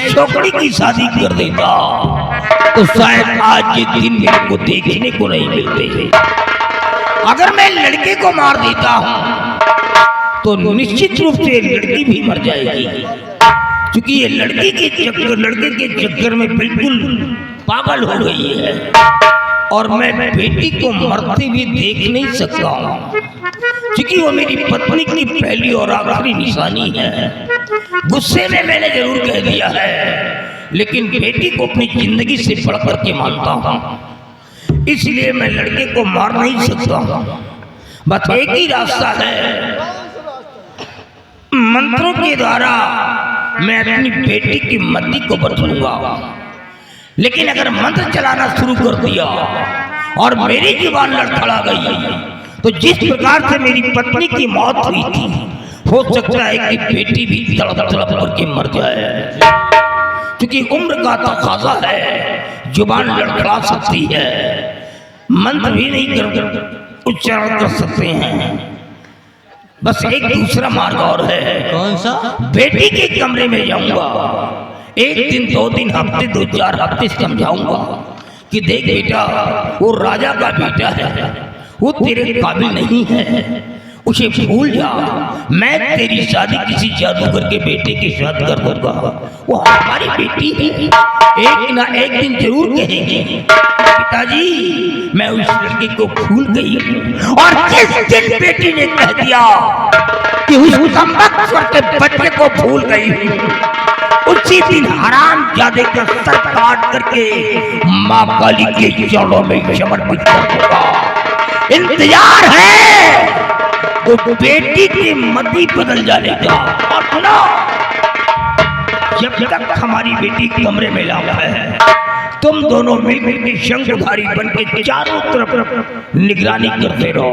छोकरी की शादी कर देता तो शायद आज ये दिन मेरे को देखने को नहीं मिलते। अगर मैं लड़के को मार देता हूँ तो निश्चित रूप से लड़की भी मर जाएगी, क्योंकि ये लड़के के चक्कर में बिल्कुल पागल हो गई है और मैं बेटी को मरते हुए देख नहीं सकता हूँ, क्योंकि वो मेरी पत्नी की पहली और आखिरी निशानी है। गुस्से में मैंने जरूर कह दिया है, लेकिन बेटी को अपनी जिंदगी से बढ़कर के मानता हूँ, इसलिए मैं लड़के को मार नहीं सकता हूँ। बस एक ही रास्ता है, मंत्रों के द्वारा मैं अपनी बेटी की मति को बदलूंगा। लेकिन अगर मंत्र चलाना शुरू कर दिया और मेरी जुबान लड़खड़ा गई तो जिस प्रकार से मेरी पत्नी की मौत हुई थी, हो सकता है कि बेटी भी तड़प तड़प करके मर जाए, क्योंकि उम्र का तकाजा है। जुबान लड़खड़ा सकती है, मंत्र भी नहीं कर उच्चारण कर सकते हैं। बस एक दूसरा मार्ग और है। कौन सा? बेटी के कमरे में जाऊंगा, एक दिन, 2 दिन, हफ्ते, 2-4 हफ्ते समझाऊंगा कि देख बेटा, वो राजा का बेटा है, वो तेरे काबिल नहीं है, उसे भूल जा। मैं तेरी शादी किसी जादूगर के बेटे के साथ कर दूंगा, वो हमारी बेटी है। एक ना एक दिन जरूर कहेगी पिताजी मैं उस लड़के को भूल गई हूँ। और जिस दिन बेटी ने कह दिया कि उस कमबख्त के बच्चे को भूल गई हूँ, उसी दिन हराम जादे का सर काट करके माँ काली के चरणों में समर्पित कर दूंगा। इंतजार है वो बेटी की मति बदल जाने का। और सुनो, जब तक हमारी बेटी कमरे में लाया है, तुम दोनों मिलकर के शंखधारी बन के चारों तरफ निगरानी करते रहो।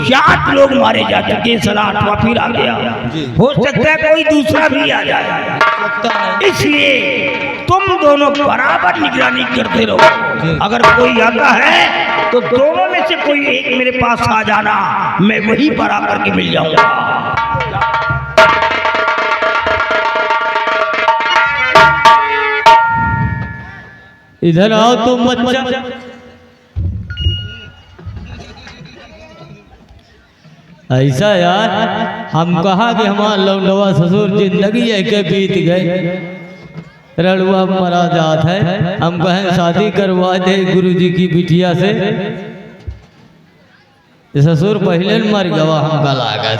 7 लोग मारे जा चुके, सलाह 8वां फिर आ गया, हो सकता है कोई दूसरा भी आ जाए, इसलिए तुम दोनों बराबर निगरानी करते रहो। अगर कोई आता है तो दोनों में से कोई एक मेरे पास आ जाना, मैं वहीं पर आकर के मिल जाऊंगा। इधर आओ तुम बच्चा। ऐसा यार, हम कहा कि हमारा लौंडवा ससुर जिंदगी एक बीत गए, रड़ुआ मरा जात है, हम कहें शादी करवा दे गुरुजी की बिटिया से। ससुर पहले मर गवा, हम कल आ गए।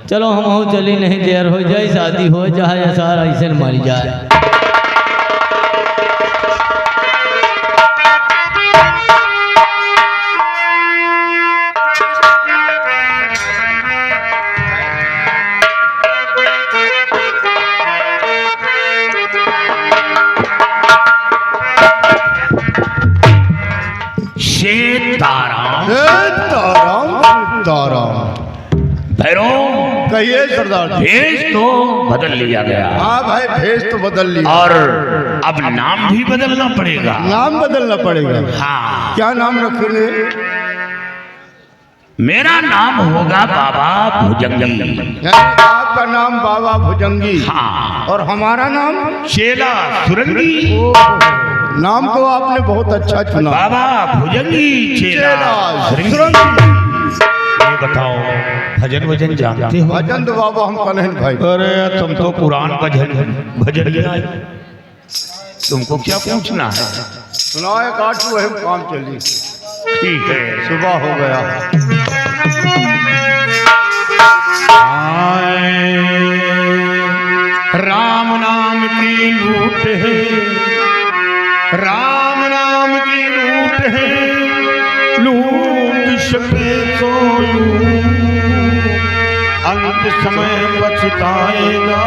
चलो हम हो चली, नहीं देर हो जाए, शादी हो जाए, सारा ऐसे मर जाए। कहिए सरदार। भेष तो बदल लिया गया। हाँ भाई, भेष तो बदल लिया, और अब नाम भी बदलना पड़ेगा। नाम बदलना पड़ेगा? हाँ। क्या नाम रखेंगे? मेरा नाम होगा बाबा भुजंगी। आपका नाम बाबा भुजंगी? हाँ। और हमारा नाम चेला सुरंगी। नाम तो आपने बहुत अच्छा चुना, बाबा भुजंगी चेला सुरंगी। ये बताओ, भजन वजन जानते हो? भजन तो बाबा हम कन्हैया भाई। अरे तुम तो पुराण भजन तुमको क्या पूछना है? सुनाए काटू वही काम चली। ठीक है, सुबह हो गया। राम नाम की लूट है, राम नाम की लूट है, लूट सके तो अंत समय पछताएगा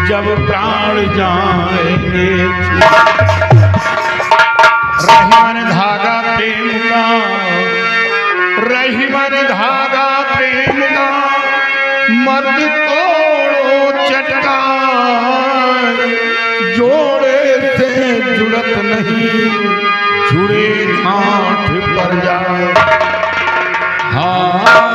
जब प्राण जाएंगे। रहीमन धागा प्रेम का, रहीमन धागा प्रेम का, मत तोड़ो चटकाए, जोड़े से जुड़त नहीं, जुड़े गांठ पर जाए। हाँ हाँ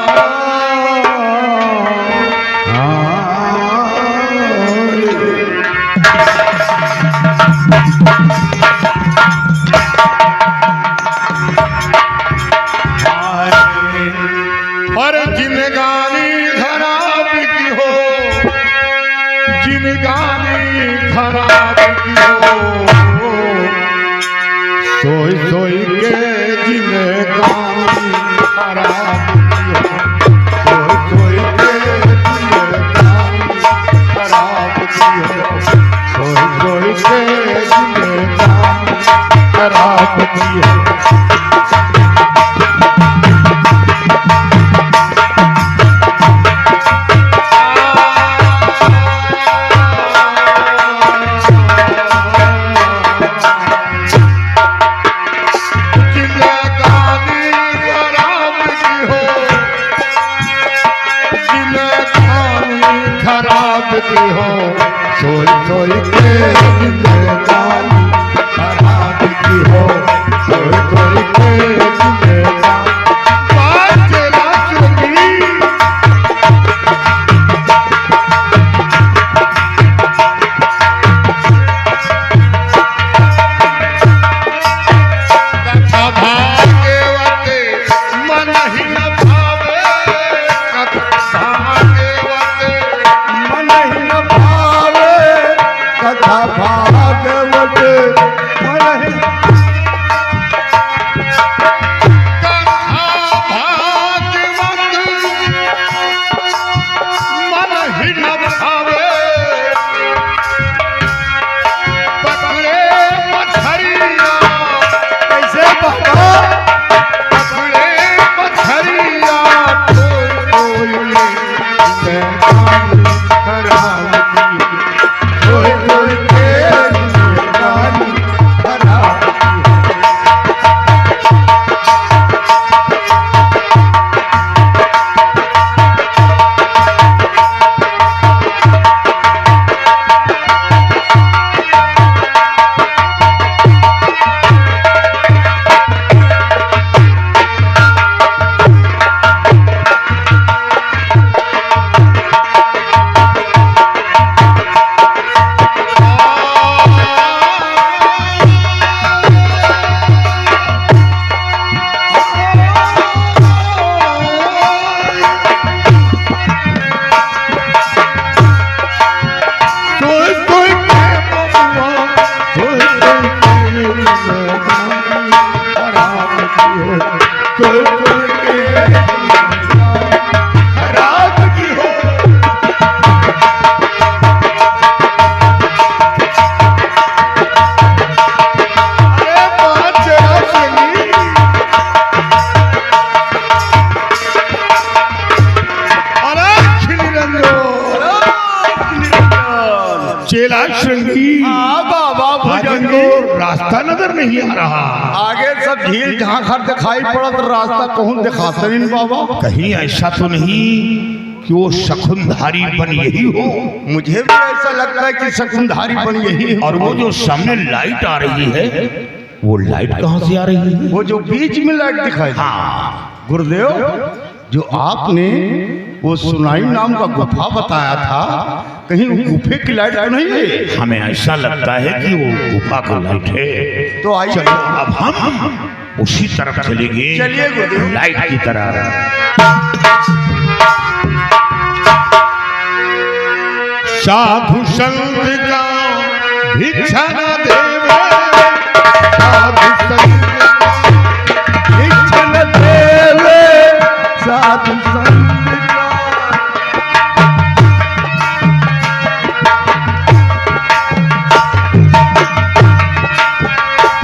और जिनगानी खराब की हो, जिनगानी खराब की हो, सोई सोई के जिनगानी खराब की हो, सोई सोई के जिनगानी खराब की हो, सोई सोई के जिनगानी खराब की हो। सोई सोई के जिंदगानी खराब की हो, सोई सोई के जिंदगानी बात रासुगी। कथा भाग्यवते मन ही न भावे, कथा भाग्यवते मन ही न भावे, कथा भागवत मन ही न भावे, पकड़े मछरिया कैसे बाबा, पकड़े मछरिया कोई जिंदगानी खराब की, कोई कोई के जिंदगानी खराब की। चेला श्रृंगी बाबा भुजंगो रास्ता नजर नहीं आ रहा। आगे सब झील जहाँ घर दिखाई पड़त, रास्ता कहूँ दिखाते नहीं बाबा। कहीं ऐसा तो नहीं कि वो शकुनधारी बन यही हो? मुझे भी ऐसा लगता है कि शकुनधारी बन यही है। और वो जो सामने लाइट आ रही है, वो लाइट कहाँ से आ रही है? वो जो बीच में लाइट दिखाई, हाँ गुरुदेव जो आपने वो सुनाई नाम का गुफा बताया था, कहीं वो गुफे की लाइट तो नहीं है? हमें ऐसा लगता है कि वो गुफा का लाइट है। तो आइए चलो अब हम उसी तरफ चलेंगे, चलिए गुरुदेव। लाइट की तरह। साधु संत का भिक्षा न देवे, साधु संत भिक्षा न देवे, साधु संत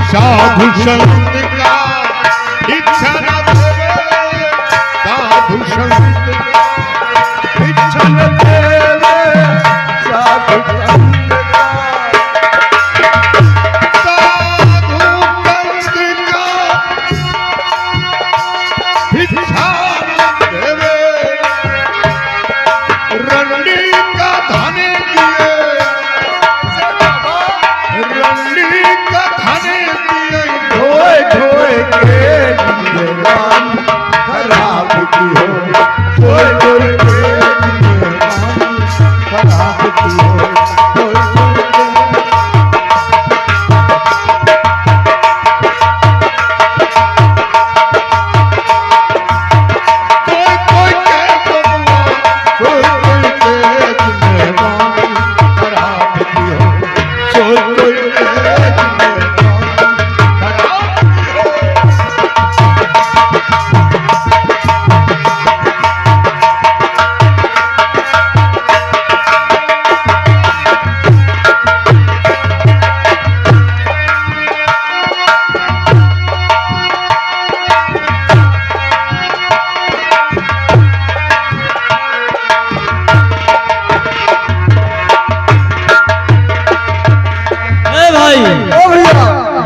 साधु संत का इच्छा न देवे, साधु संत का इच्छा न देवे, साधु संत का, साधु संत का इच्छा न देवे, रंडी का धने किए, रंडी का धने किए, धोए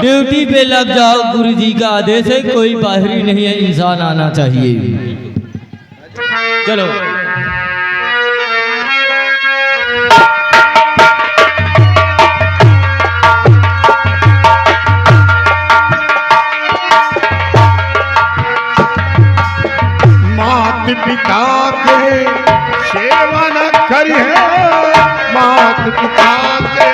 ड्यूटी पे लग जाओ, गुरु जी का आदेश है, कोई बाहरी नहीं है, इंसान आना चाहिए। चलो मात पिता के सेवा न करिए, मात पिता के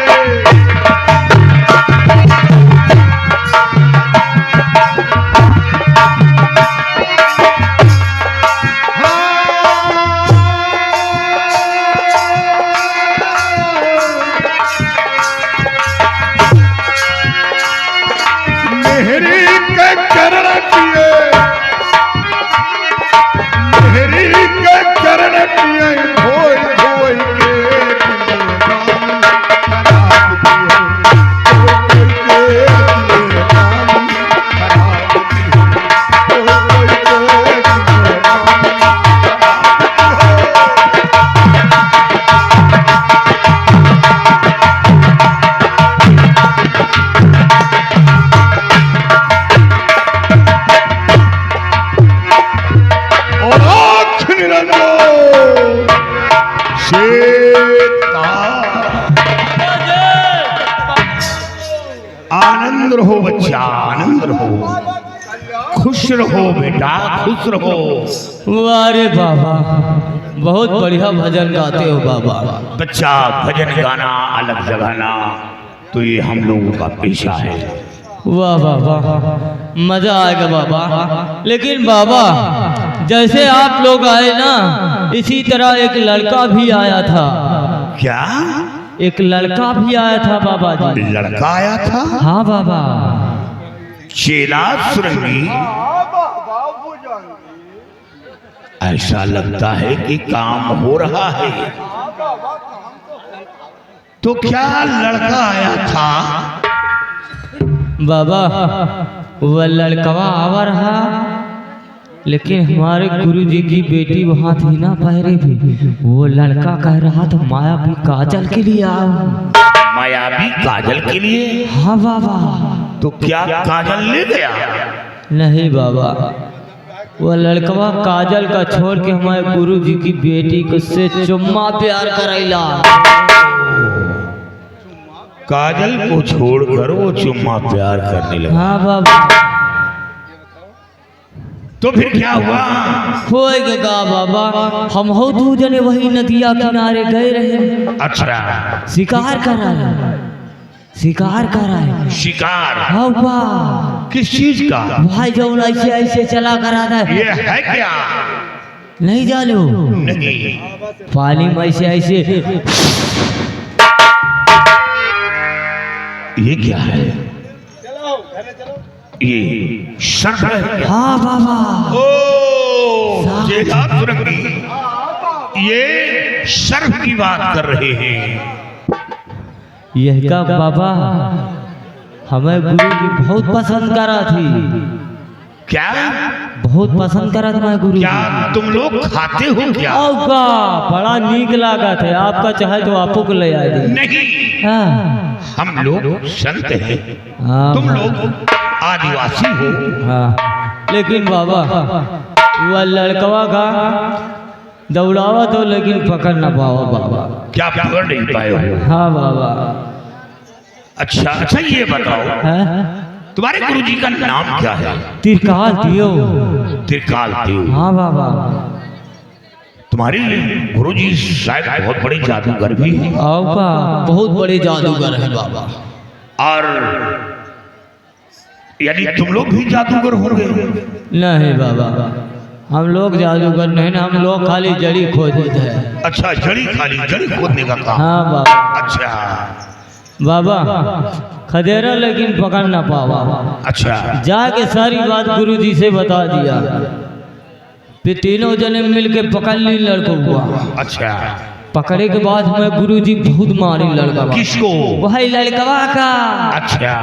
मेहरी के चरण किए, मेहरी के चरण किए, धोई धोई के आनंद रहो बच्चा, आनंद रहो, खुश रहो बेटा, खुश रहो। वारे बाबा, बहुत बढ़िया भजन गाते हो बाबा। बच्चा भजन गाना, अलग जगाना तो ये हम लोगों का पेशा है। वाह वाह वाह, मजा आएगा बाबा। लेकिन बाबा जैसे आप लोग आए ना, इसी तरह एक लड़का भी आया था। क्या? एक लड़का भी आया था बाबा जी। लड़का आया था? हाँ बाबा। चेला सुरंगी, ऐसा लगता है कि काम हो रहा है। तो क्या लड़का आया था? बाबा वह लड़कवा आवा रहा, लेकिन हमारे गुरुजी की बेटी वहाँ थी ना पहरे भी, वो लड़का कह रहा था मायावी काजल के लिए आओ। मायावी काजल के लिए? हाँ बाबा। तो क्या काजल ले गया? नहीं बाबा, वो लड़कवा काजल का छोड़ के हमारे गुरुजी की बेटी को से चुम्मा प्यार करैला। काजल को छोड़कर वो चुम्मा प्यार करने लगा। हाँ बाबा। तो फिर क्या हुआ? होएगा बाबा, हम हो दू जने वही नदिया किनारे गए रहे। अच्छा, शिकार कर रहा है, शिकार कर रहा है। शिकार? हाँ बा। किस चीज का? भाई जो ऐसे ऐसे चला कर रहा है। ये है क्या? नहीं जानो? नहीं। पानी में ऐसे ऐसे। ये क्या है? ये सर्प है? हाँ बाबा। ओ चेला सुरंगी, ये सर्प की बात कर रहे हैं। यह का बाबा हमें गुरु जी बहुत पसंद करा थी। क्या? बहुत पसंद करा था मैं गुरु। क्या तुम लोग खाते हो क्या? आपका बड़ा नीक लागत है, आपका चाहे तो आपको को ले आए दे। नहीं, हाँ। हम लोग संत हैं, हाँ तुम लोग आदिवासी हो। हाँ, लेकिन बाबा वह लड़कवा का दौड़ावा तो लेकिन पकड़ ना पाओ बाबा। क्या पकड़ नहीं पाए हो? हाँ बाबा। अच्छा अच्छा, ये बताओ है? तुम्हारे गुरुजी का नाम क्या है? त्रिकाल दियो। त्रिकाल देव? हाँ बाबा। तुम्हारे गुरुजी शायद बहुत बड़े जादूगर भी हैं। आपका बहुत बड़े जादूगर है बाबा। और यानी तुम लोग भी जादूगर होंगे? नहीं बाबा, हम लोग जादूगर नहीं, हम लोग खाली जड़ी खोजते हैं। अच्छा, जड़ी खाली जड़ी खोदने का काम? हाँ बाबा। अच्छा बाबा खदेरा लेकिन पकड़ ना पावा। अच्छा, जाके सारी बात गुरुजी से बता दिया, फिर तीनों जने मिलके पकड़ ली लड़को हुआ। अच्छा, पकड़े के बाद हमें गुरुजी बहुत मारी लड़का। किसको? वही लड़कवा का। अच्छा,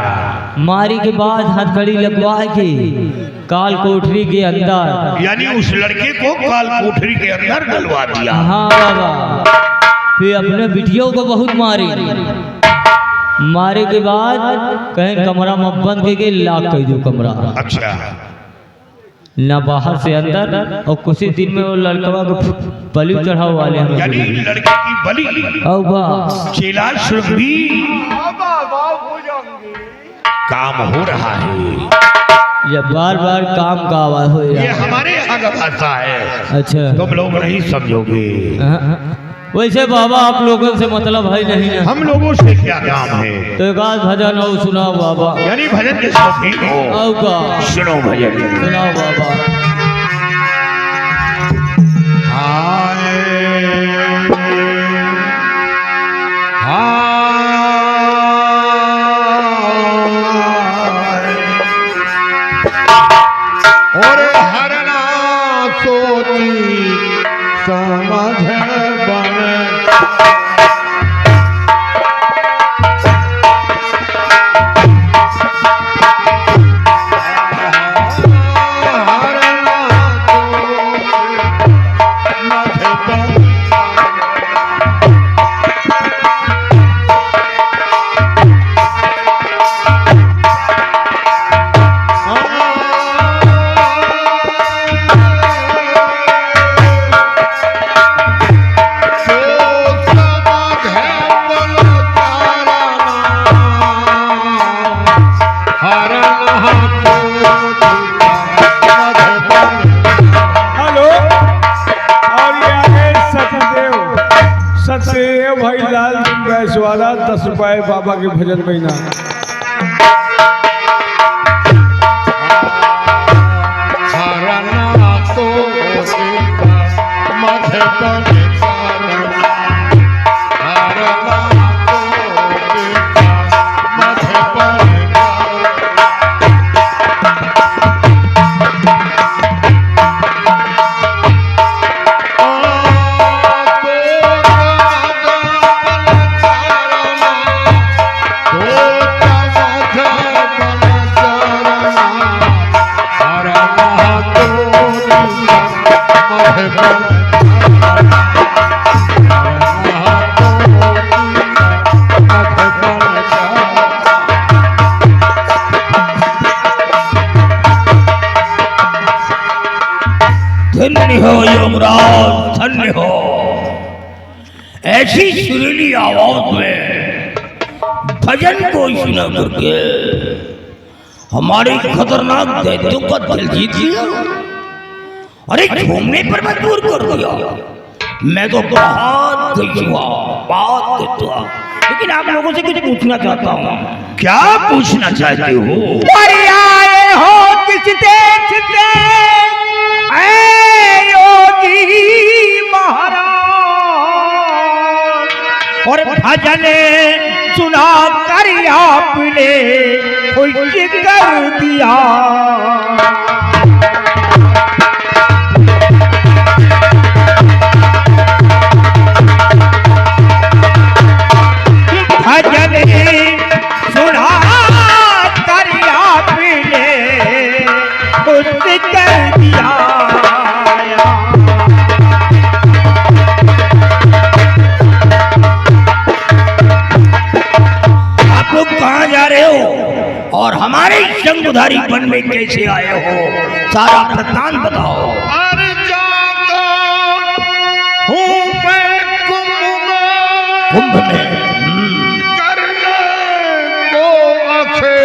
मारी के बाद हथकड़ी लगवा के काल कोठरी के अंदर, यानी उस लड़के को काल कोठरी के अंदर डलवा दिया? हाँ बाबा। फिर अपने बिटियों को बहुत मारी, मारे के बाद कहीं कमरा में बंद करके लाख कह दो कमरा, अच्छा ना बाहर से अंदर, और कुछ ही दिन में वो लड़कवा को बलि चढ़ाओ वाले हम। यानी लड़के की बलि और बा चेला भी काम हो रहा है। ये बार बार काम का आवाज हो ये रहा। हमारे यहाँ का भाषा है, अच्छा तुम लोग नहीं समझोगे। वैसे बाबा आप लोगों से मतलब है नहीं है, हम लोगों से क्या काम है? तो एक आध भजन हो सुनाओ बाबा। यानी भजन के शौकीन हो, आओ का सुनो भजन। सुनाओ बाबा। और हरना सोची समझ बन सत्य भाई लाल बैसवाला 10 रुपए बाबा के भजन महीना। धन्य हो यमराज, धन्य हो। ऐसी सुरीली आवाज में भजन को सुना करके हमारे खतरनाक दैत्यों का दिल जीत लिया। अरे घूमने पर मजबूर कर दिया। मैं तो बहुत खुश हुआ, बहुत खुश हुआ। लेकिन आप लोगों से कुछ पूछना चाहता हूँ। क्या पूछना चाहते हो? आए हो किस देश से ऐ योगी महाराज, और भजन सुना कर आपने खुश कर दिया। भजन सुना कर आपने खुश कर दिया। आप लोग कहाँ जा रहे हो और हमारे शंखधारी वन में कैसे आए हो? सारा वृत्तांत बताओ। अरे जाता हूँ मैं कुंभ में करने को अच्छे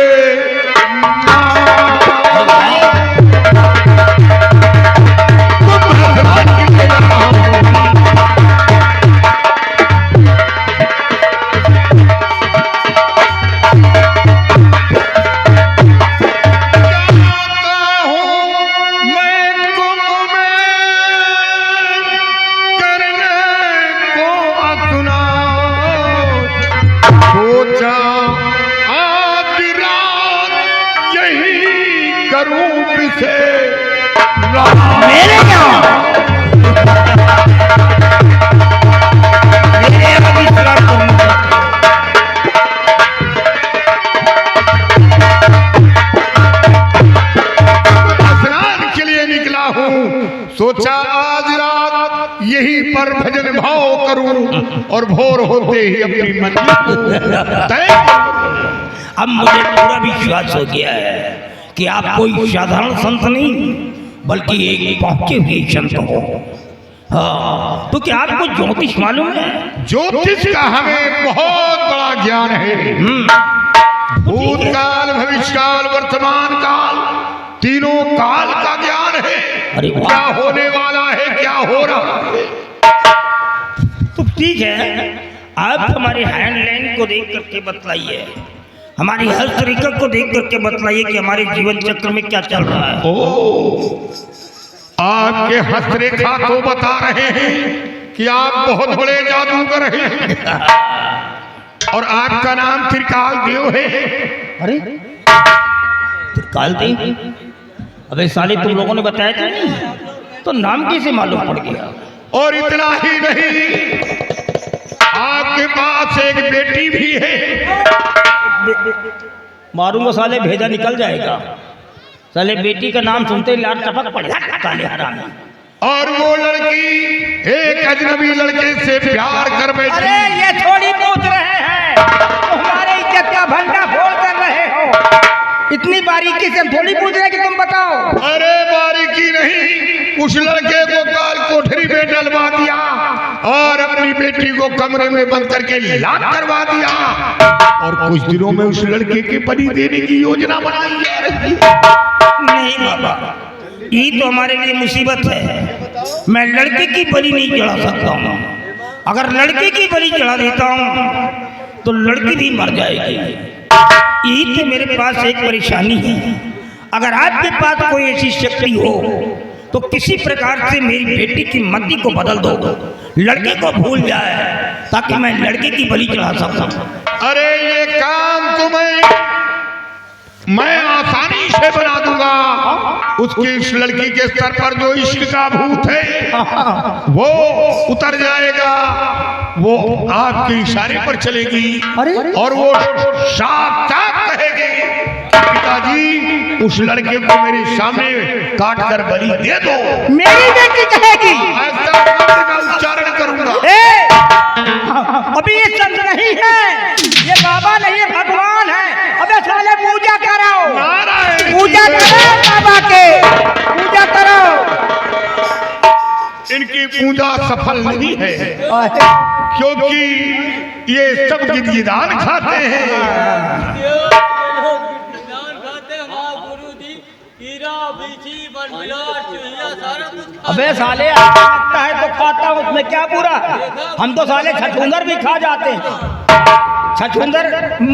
मेरे यहाँ स्नान के लिए निकला हूँ। सोचा आज रात यहीं पर भजन भाव करूं और भोर होते ही अपनी मंजिल को तय करूं। अब मुझे पूरा विश्वास हो गया है कि आप कोई साधारण संत नहीं बल्कि एक पहुंचे हुए संत हो। हाँ, तो क्या आपको ज्योतिष मालूम है? ज्योतिष का हमें बहुत बड़ा ज्ञान है। भूतकाल, भविष्यकाल, वर्तमान काल, तीनों काल का ज्ञान है। अरे वाह। क्या होने वाला है, क्या हो रहा है। तो ठीक है, आप हमारे हैंडलाइन को देख करके बतलाइए, हमारी हस्तरेखा को देख करके बतलाइए कि हमारे जीवन चक्र में क्या चल रहा है। ओ, आपके हस्तरेखा तो बता रहे हैं कि आप बहुत बड़े जादूगर हैं और आपका नाम त्रिकाल देव है। अरे त्रिकाल देव? अबे साले, तुम लोगों ने बताया था नहीं, तो नाम कैसे मालूम पड़ गया? और इतना ही नहीं, आपके पास एक बेटी भी है। मारूंगा साले, भेजा निकल जाएगा। साले बेटी का नाम सुनते ही लाल टपक पड़ेगा काले हरामी। और वो लड़की एक अजनबी लड़के से प्यार कर बैठी। अरे ये थोड़ी पूछ रहे हैं, तुम्हारे इज्जत का भंडा फोड़ कर रहे हो। इतनी बारीकी से थोड़ी पूछ रहे कि तुम बताओ। अरे बारीकी नहीं, उस लड़के को काल कोठरी में डलवा दिया और अपनी बेटी को कमरे में बंद करके लात करवा दिया और कुछ दिनों में उस लड़के के बलि देने की योजना बनाई जा रही है। नहीं बाबा, ये तो हमारे लिए मुसीबत है। मैं लड़के की बलि नहीं चढ़ा सकता हूँ। अगर लड़के की बलि चढ़ा देता हूँ तो लड़की भी मर जाएगी। यही तो मेरे पास एक परेशानी है। अगर आपके पास कोई ऐसी शक्ति हो तो किसी प्रकार से मेरी बेटी की मति को बदल दो, लड़के को भूल जाए, ताकि मैं लड़के की बलि चढ़ा सकता। अरे ये काम तो मैं आसानी से बना दूंगा। उसकी इस लड़की के सर पर जो इश्क का भूत है वो उतर जाएगा। वो आपके इशारे पर चलेगी और वो साफ साफ कहेगी, पिताजी उस लड़के को मेरे सामने काट कर बलि दे दो। मेरी बेटी कहेगी। ऐसा शब्द का उच्चारण करूंगा। अभी ये संत नहीं है, ये बाबा नहीं है, भगवान है। अबे साले पूजा कराओ, पूजा करो बाबा के, पूजा करो। इनकी पूजा सफल नहीं है क्योंकि ये सब गिदान खाते हैं। अबे साले, आपको लगता है तो खाता हूँ, उसमें क्या बुरा है? हम तो साले छछूंदर भी खा जाते हैं। छछूंदर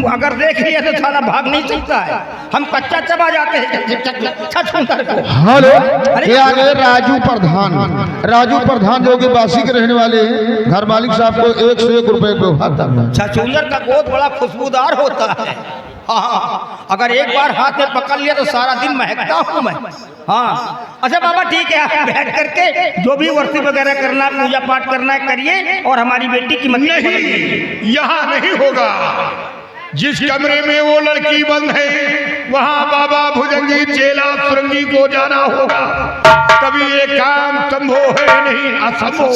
अगर देख लिया तो साला भाग नहीं सकता है। हम कच्चा चबा जाते हैं छछूंदर को। हेलो, ये आ गए राजू प्रधान। राजू प्रधान जो कि बासी के रहने वाले हैं। घर मालिक साहब को 1 से 1 रुपए को छछूंदर का गोद बड़ा खुशबूदार होता है। हाँ, अगर एक बार हाथ में पकड़ लिया तो सारा दिन महकता हूँ मैं। हाँ, अच्छा बाबा ठीक है, आप बैठ करके जो भी वर्ती वगैरह करना, पूजा पाठ करना है करिए, और हमारी बेटी की मन्नत नहीं, यहाँ नहीं होगा। जिस कमरे में वो लड़की बंद है वहाँ बाबा भुजंगी चेला सुरंगी को जाना होगा। कभी ये काम संभव है नहीं, असंभव।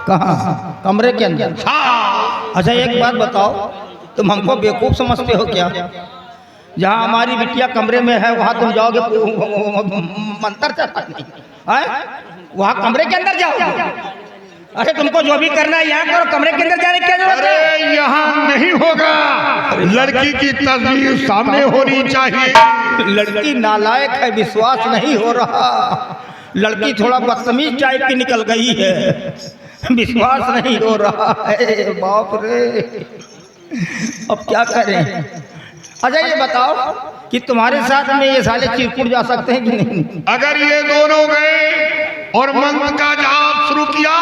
कहाँ? कमरे के अंदर? हाँ। अच्छा एक बात बताओ, तुम हमको बेवकूफ समझते हो क्या? जहाँ हमारी बिटिया कमरे में है वहाँ तुम जाओगे मंत्र चढ़ाने? वहाँ कमरे के अंदर जाओगे? अरे तुमको जो भी करना है यहाँ करो, कमरे के अंदर जाने की क्या जरूरत है? अरे यहाँ नहीं होगा। लड़की की तस्वीर सामने होनी चाहिए। लड़की नालायक है, विश्वास नहीं हो रहा। लड़की थोड़ा बदतमीज टाइप की निकल गई है, विश्वास नहीं हो रहा है। बाप रे, अब क्या करें? अच्छा ये बताओ कि तुम्हारे साथ में ये साले चिरकुट जा सकते हैं कि नहीं? अगर ये दोनों गए और मंत्र का जाप शुरू किया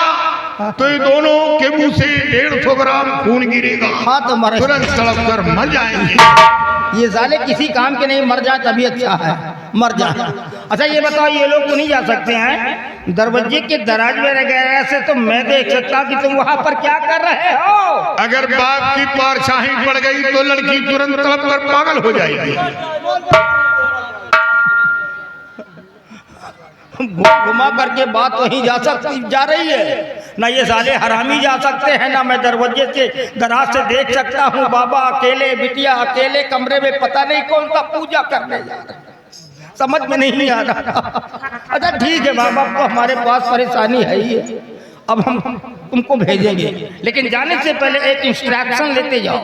तो ये दोनों के मुंह से 150 ग्राम खून गिरेगा। हाँ तो मर तुरंत तड़प कर मर जाएंगे। ये साले किसी काम के नहीं, मर जाए तभी अच्छा है, मर जाए। अच्छा ये बताओ, ये लोग तो नहीं जा सकते हैं दरवाजे के दराज में वगैरह से, तो मैं देख सकता कि तुम वहाँ पर क्या कर रहे हो? अगर बाप की पारछाई पड़ गई तो लड़की तुरंत तड़प कर पागल हो जाएगी। घुमा करके बात वहीं जा रही है, ना ये साले हरामी जा सकते हैं, ना मैं दरवाजे से दराज से देख सकता हूँ। बाबा अकेले, बिटिया अकेले कमरे में, पता नहीं कौन सा पूजा करने जा रहा है, समझ में नहीं आ रहा। अच्छा ठीक है, माँ बाप को हमारे पास परेशानी है ही है, अब हम तुमको भेजेंगे, लेकिन जाने से पहले एक इंस्ट्रक्शन लेते जाओ।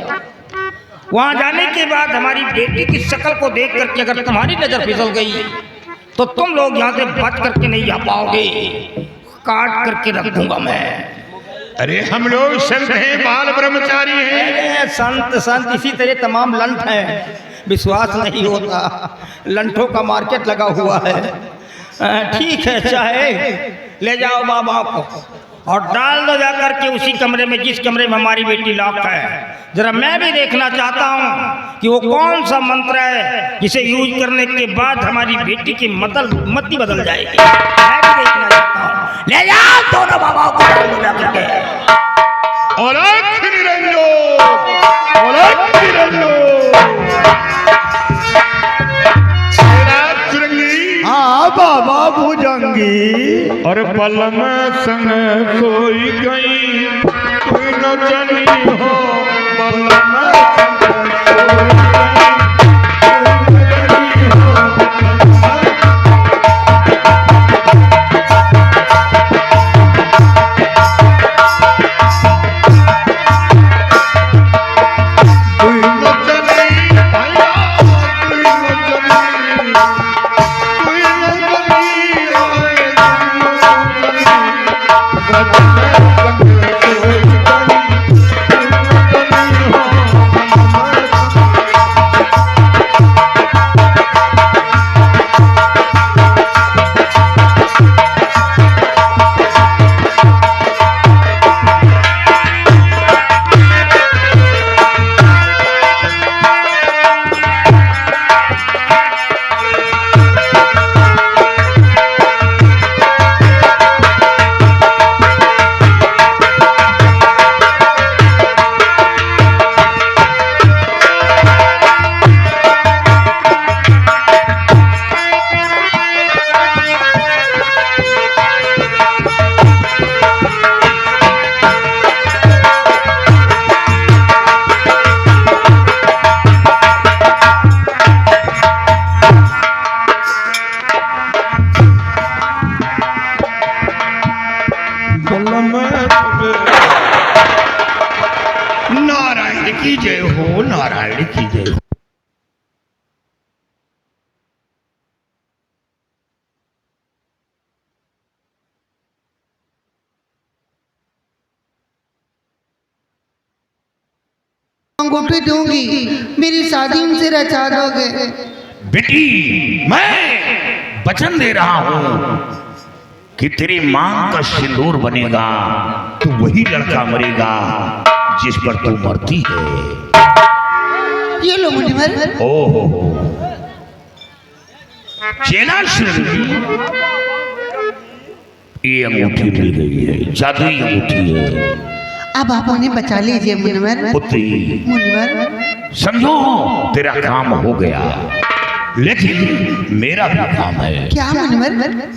वहाँ जाने के बाद हमारी बेटी की शक्ल को देख करके अगर तुम्हारी नजर फिसल गई तो तुम लोग यहाँ से बच करके नहीं जा पाओगे, काट करके रख दूंगा मैं। अरे हम लोग संत हैं, बाल ब्रह्मचारी हैं। अरे संत संत इसी तरह तमाम लंठ हैं, विश्वास नहीं होता, लंठों का मार्केट लगा हुआ है। ठीक है, चाहे ले जाओ बाबा को और डाल दो जाकर के उसी कमरे में जिस कमरे में हमारी बेटी लॉक है। जरा मैं भी देखना चाहता हूँ कि वो कौन सा मंत्र है जिसे यूज करने के बाद हमारी बेटी की मति बदल जाएगी। मैं भी देखना चाहता हूँ, ले जाओ दोनों बाबाओं को डाल दो जाकर के। अलख निरंजो, अलख निरंजो। हाँ बाबा भुजंगी। और पल में संग सोई गई, कोई न जानी हो, पल में संग सोई गई, नारायण की जय हो, नारायण की जय हो। अंगूठी दूंगी, मेरी शादी उनसे रचा दोगे। बेटी मैं वचन दे रहा हूँ कि तेरी मांग का सिंदूर बनेगा तो वही लड़का मरेगा जिस पर तू मरती है। ये लो मुनिवर। ओहो चेला श्री, ये अंगूठी मिल गई है, जादुई अंगूठी है। अब आप उन्हें बचा लीजिए मुनिवर। पुत्री मुनिवर समझो तेरा काम हो गया, लेकिन मेरा भी काम है। क्या मुनिवर?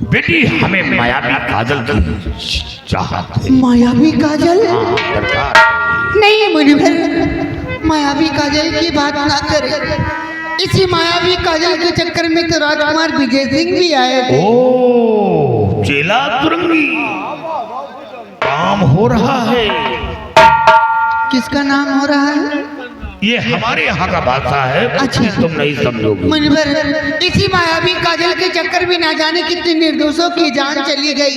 बेटी हमें मायावी काजल की चाहत है। मायावी काजल? हाँ, दरकार। नहीं मुनिवर, मायावी काजल की बात ना करें। इसी मायावी काजल के चक्कर में तो राजकुमार विजय सिंह भी आए थे। ओ चेला तुरंगी, काम हो रहा है। किसका नाम हो रहा है? ये हमारे यहाँ का भाषा है, अच्छा तुम नहीं समझोगे। मुनिवर इसी मायावी काजल के चक्कर में ना जाने कितने निर्दोषों की जान चली गई।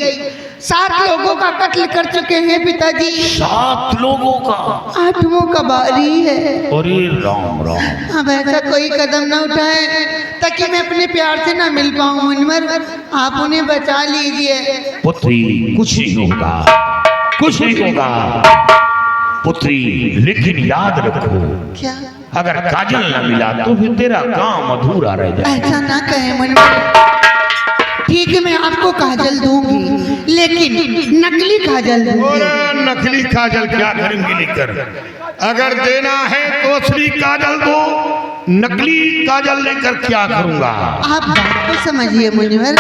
7 लोगों का कत्ल कर चुके हैं पिताजी। 7 लोगों का? 8वां का बारी है। अरे राम राम। अब ऐसा कोई कदम न उठाए ताकि मैं अपने प्यार से ना मिल पाऊं। मुनिवर आप उन्हें बचा लीजिए। पुत्री कुछ नहीं होगा, कुछ नहीं होगा पुत्री, लेकिन याद रखो क्या? अगर काजल न मिला तो फिर तेरा काम अधूरा रह जाएगा। ऐसा ना कहे मुनिवर। ठीक है मैं आपको काजल दूंगी, लेकिन नकली काजल दूंगी। और नकली काजल क्या करेंगे लेकर? अगर देना है तो असली काजल दो, नकली काजल लेकर क्या करूंगा? आप बात को समझिए मुनिवर।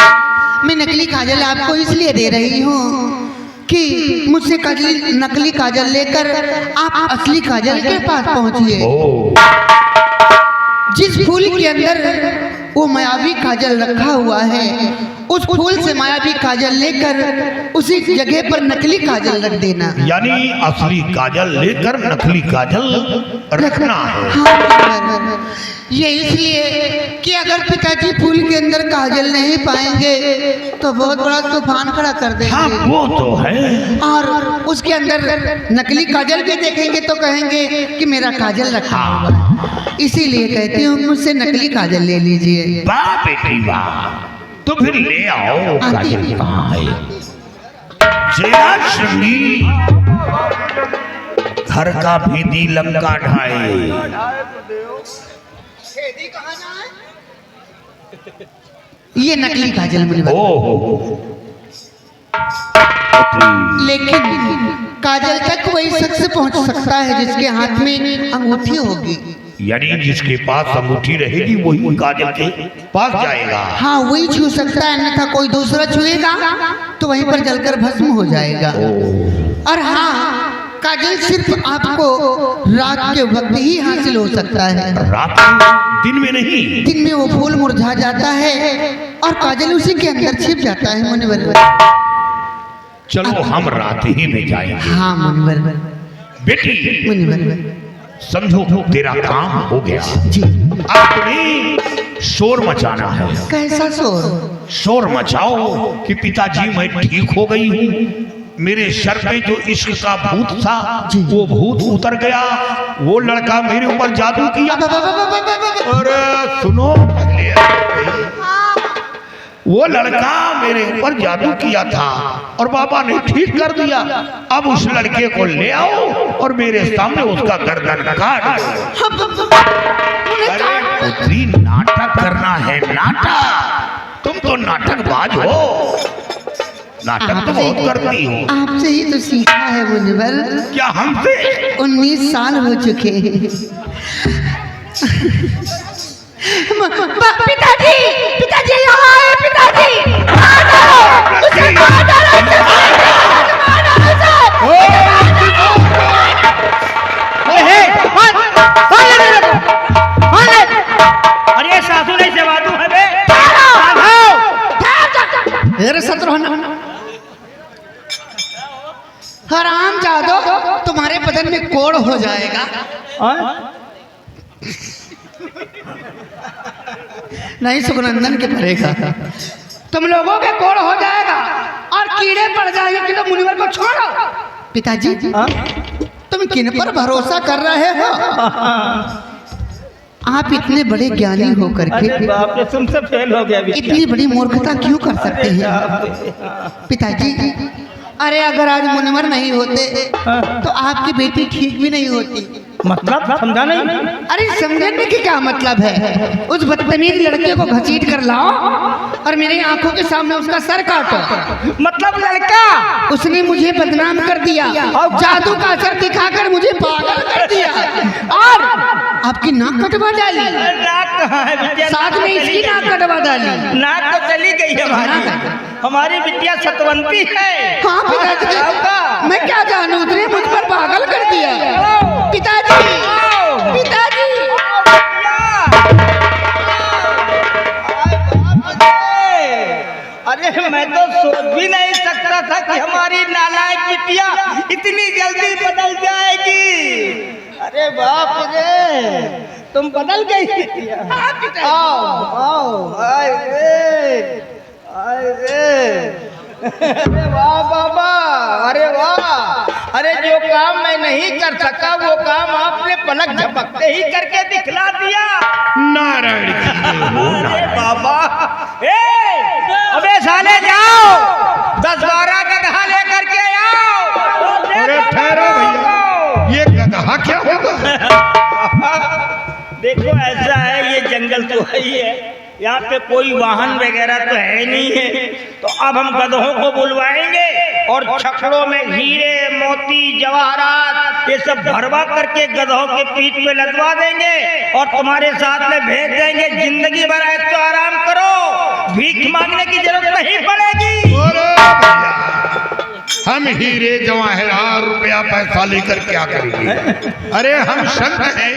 मैं नकली काजल आपको इसलिए दे रही हूँ कि मुझसे नकली काजल लेकर आप असली काजल के पास पहुंचिए। जिस फूल के अंदर वो मायावी काजल रखा हुआ है, उस फूल से मायावी काजल लेकर उसी जगह पर नकली काजल रख देना। यानी असली काजल लेकर नकली काजल रखना है। हाँ, ये इसलिए कि अगर पिताजी फूल के अंदर काजल नहीं पाएंगे तो बहुत बड़ा तूफान खड़ा कर देंगे। हाँ, वो तो है। और उसके अंदर नकली काजल भी देखेंगे तो कहेंगे कि मेरा काजल रखा हुआ है। इसीलिए कहती हूँ मुझसे नकली काजल ले लीजिए। वाह बेटी वाह, तो फिर ले आओ। काजल कहाँ है? जया श्रृंगी घर का भेदी लंका ढाए। ये नकली काजल मुनिवर। लेकिन काजल तक वही शख्स पहुंच सकता है जिसके हाथ में अंगूठी होगी। यानी जिसके पास अंगूठी रहेगी वही काजल के पास जाएगा। हाँ, वही छू सकता है, अन्यथा कोई दूसरा छुएगा तो वहीं पर जलकर भस्म हो जाएगा। और हाँ, काजल सिर्फ आपको रात के वक्त ही हासिल हो सकता है। रात, दिन में नहीं। दिन में वो फूल मुरझा जाता है और काजल उसी के अंदर छिप जाता है मुनिवर। चलो हम रात ही में जाएंगे। हाँ मुनिवर। बेटी मुनिवर समझो तेरा काम हो गया जी। अब तुम्हें शोर मचाना है। कैसा शोर? शोर मचाओ कि पिताजी मैं ठीक हो गई हूँ, मेरे सर पे जो इश्क का भूत था वो भूत उतर गया, वो लड़का मेरे ऊपर जादू किया। और सुनो, वो लड़का मेरे ऊपर जादू किया था और बाबा ने ठीक कर दिया। अब उस लड़के को ले आओ और मेरे सामने उसका गर्दन काट। अरे पुत्री, नाटक करना है, नाटक। तुम तो नाटकबाज हो, नाटक तो बहुत करती हो। आपसे ही तो सीखा है मुनिवर। क्या हमसे? 19 साल हो चुके हैं। पिताजी, पिताजी यहाँ आए, पिताजी। अरे सासू नहीं सेवादू है बे। अरे शत्रुघ्न, हराम जादो, तुम्हारे बदन में कोड़ हो जाएगा। नहीं, सुगनंदन के पड़ेगा। तुम लोगों के कोड़ हो जाएगा और कीड़े पड़ जाएंगे तो मुनिवर को छोड़ो। पिताजी, तुम किन पर भरोसा कर रहे हो? आप इतने बड़े ज्ञानी होकर के बाप रे, तुमसे फेल हो गया। इतनी बड़ी मूर्खता क्यों कर सकते हैं? पिताजी, अरे अगर आज मुनिवर नहीं होते तो आपकी बेटी ठीक भी नहीं होती। मतलब समझा नहीं? अरे समझने की क्या मतलब है? उस बदतमीज लड़के को घसीट कर लाओ और मेरी आंखों के सामने उसका सर काटो। मतलब लड़का उसने मुझे बदनाम कर दिया और जादू का असर दिखाकर मुझे पागल कर दिया और आपकी नाक कटवा डाली। नाक कहाँ है बिटिया? साथ में इसकी नाक कटवा डाली। नाक तो चली गई हमारी बिटिया सतवंती है। हाँ पिताजी, मैं क्या जानूं, उसने मुझ पर पागल कर दिया। पिताजी, पिताजी। अरे मैं तो सोच भी नहीं सकता था कि हमारी नालायक बिटिया इतनी जल्दी बदल जाएगी। अरे बाप रे, तुम बदल गई। आओ आओ, आए रे, आए रे। अरे वाह बाबा, अरे वाह। अरे जो काम मैं नहीं कर सका वो काम आपने पलक झपकते ही करके दिखला दिया। नारायण अरे बाबा, अबे साले जाओ, 10-12 गधा लेकर के आओ। अरे ठहरो भैया, ये गधा क्या होगा? देखो ऐसा है, ये जंगल तो है ही है, यहाँ पे कोई वाहन वगैरह तो है नहीं है, तो अब हम गधों को बुलवाएंगे और छकड़ों में हीरे मोती जवाहरात ये सब भरवा करके गधों के पीठ पे लदवा देंगे और तुम्हारे साथ में भेज देंगे। जिंदगी भर ऐसा आराम करो, भीख मांगने की जरूरत नहीं पड़ेगी। हम हीरे जवाहरात रुपया पैसा लेकर क्या करेंगे? अरे हम संत हैं,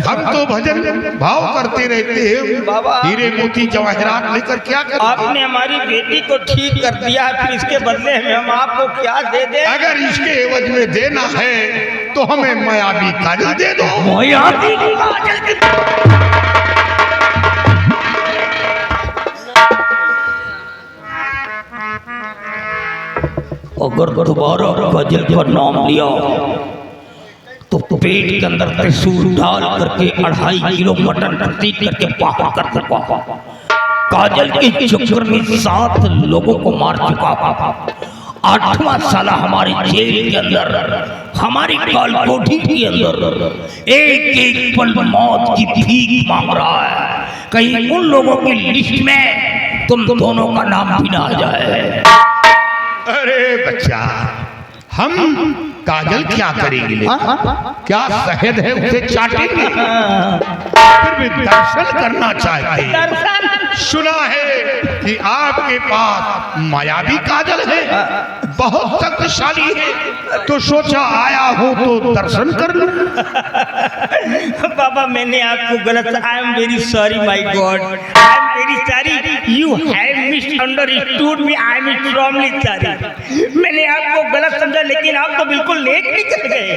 हम तो भजन भाव करते रहते हैं। बाबा। हीरे मोती जवाहरात लेकर क्या करेंगे? आपने हमारी बेटी को ठीक कर दिया है, फिर इसके बदले में हम आपको क्या दे दें? अगर इसके एवज में देना है तो हमें मायावी काजल दे दो। मायावी काजल? अगर दोबारा काजल का नाम लिया तो पेट के अंदर त्रिशूल डाल करके 2.5 किलो मटन प्रतीक करके पापा कर सकता। काजल के चक्कर में 7 लोगों को मार चुका। 8वां साला हमारी जेल के अंदर, हमारी काल कोठी के अंदर एक एक पल मौत की भीख मांग रहा है। कहीं उन लोगों की लिस्ट में तुम दोनों का नाम भी ना आ जाए। अरे बच्चा, हम काजल क्या करेंगे? क्या शहद है उसे चाटेंगे? फिर भी दर्शन करना चाहते हैं। सुना है कि आपके पास मायावी काजल है, बहुत शक्तिशाली है, तो सोचा आया हूँ तो दर्शन कर लूं। बाबा मैंने आपको गलत, I am very sorry my God, I am very sorry, you have misunderstood me, I am extremely sorry. मैंने आपको गलत समझा, लेकिन आप तो बिल्कुल नेक निकल गए।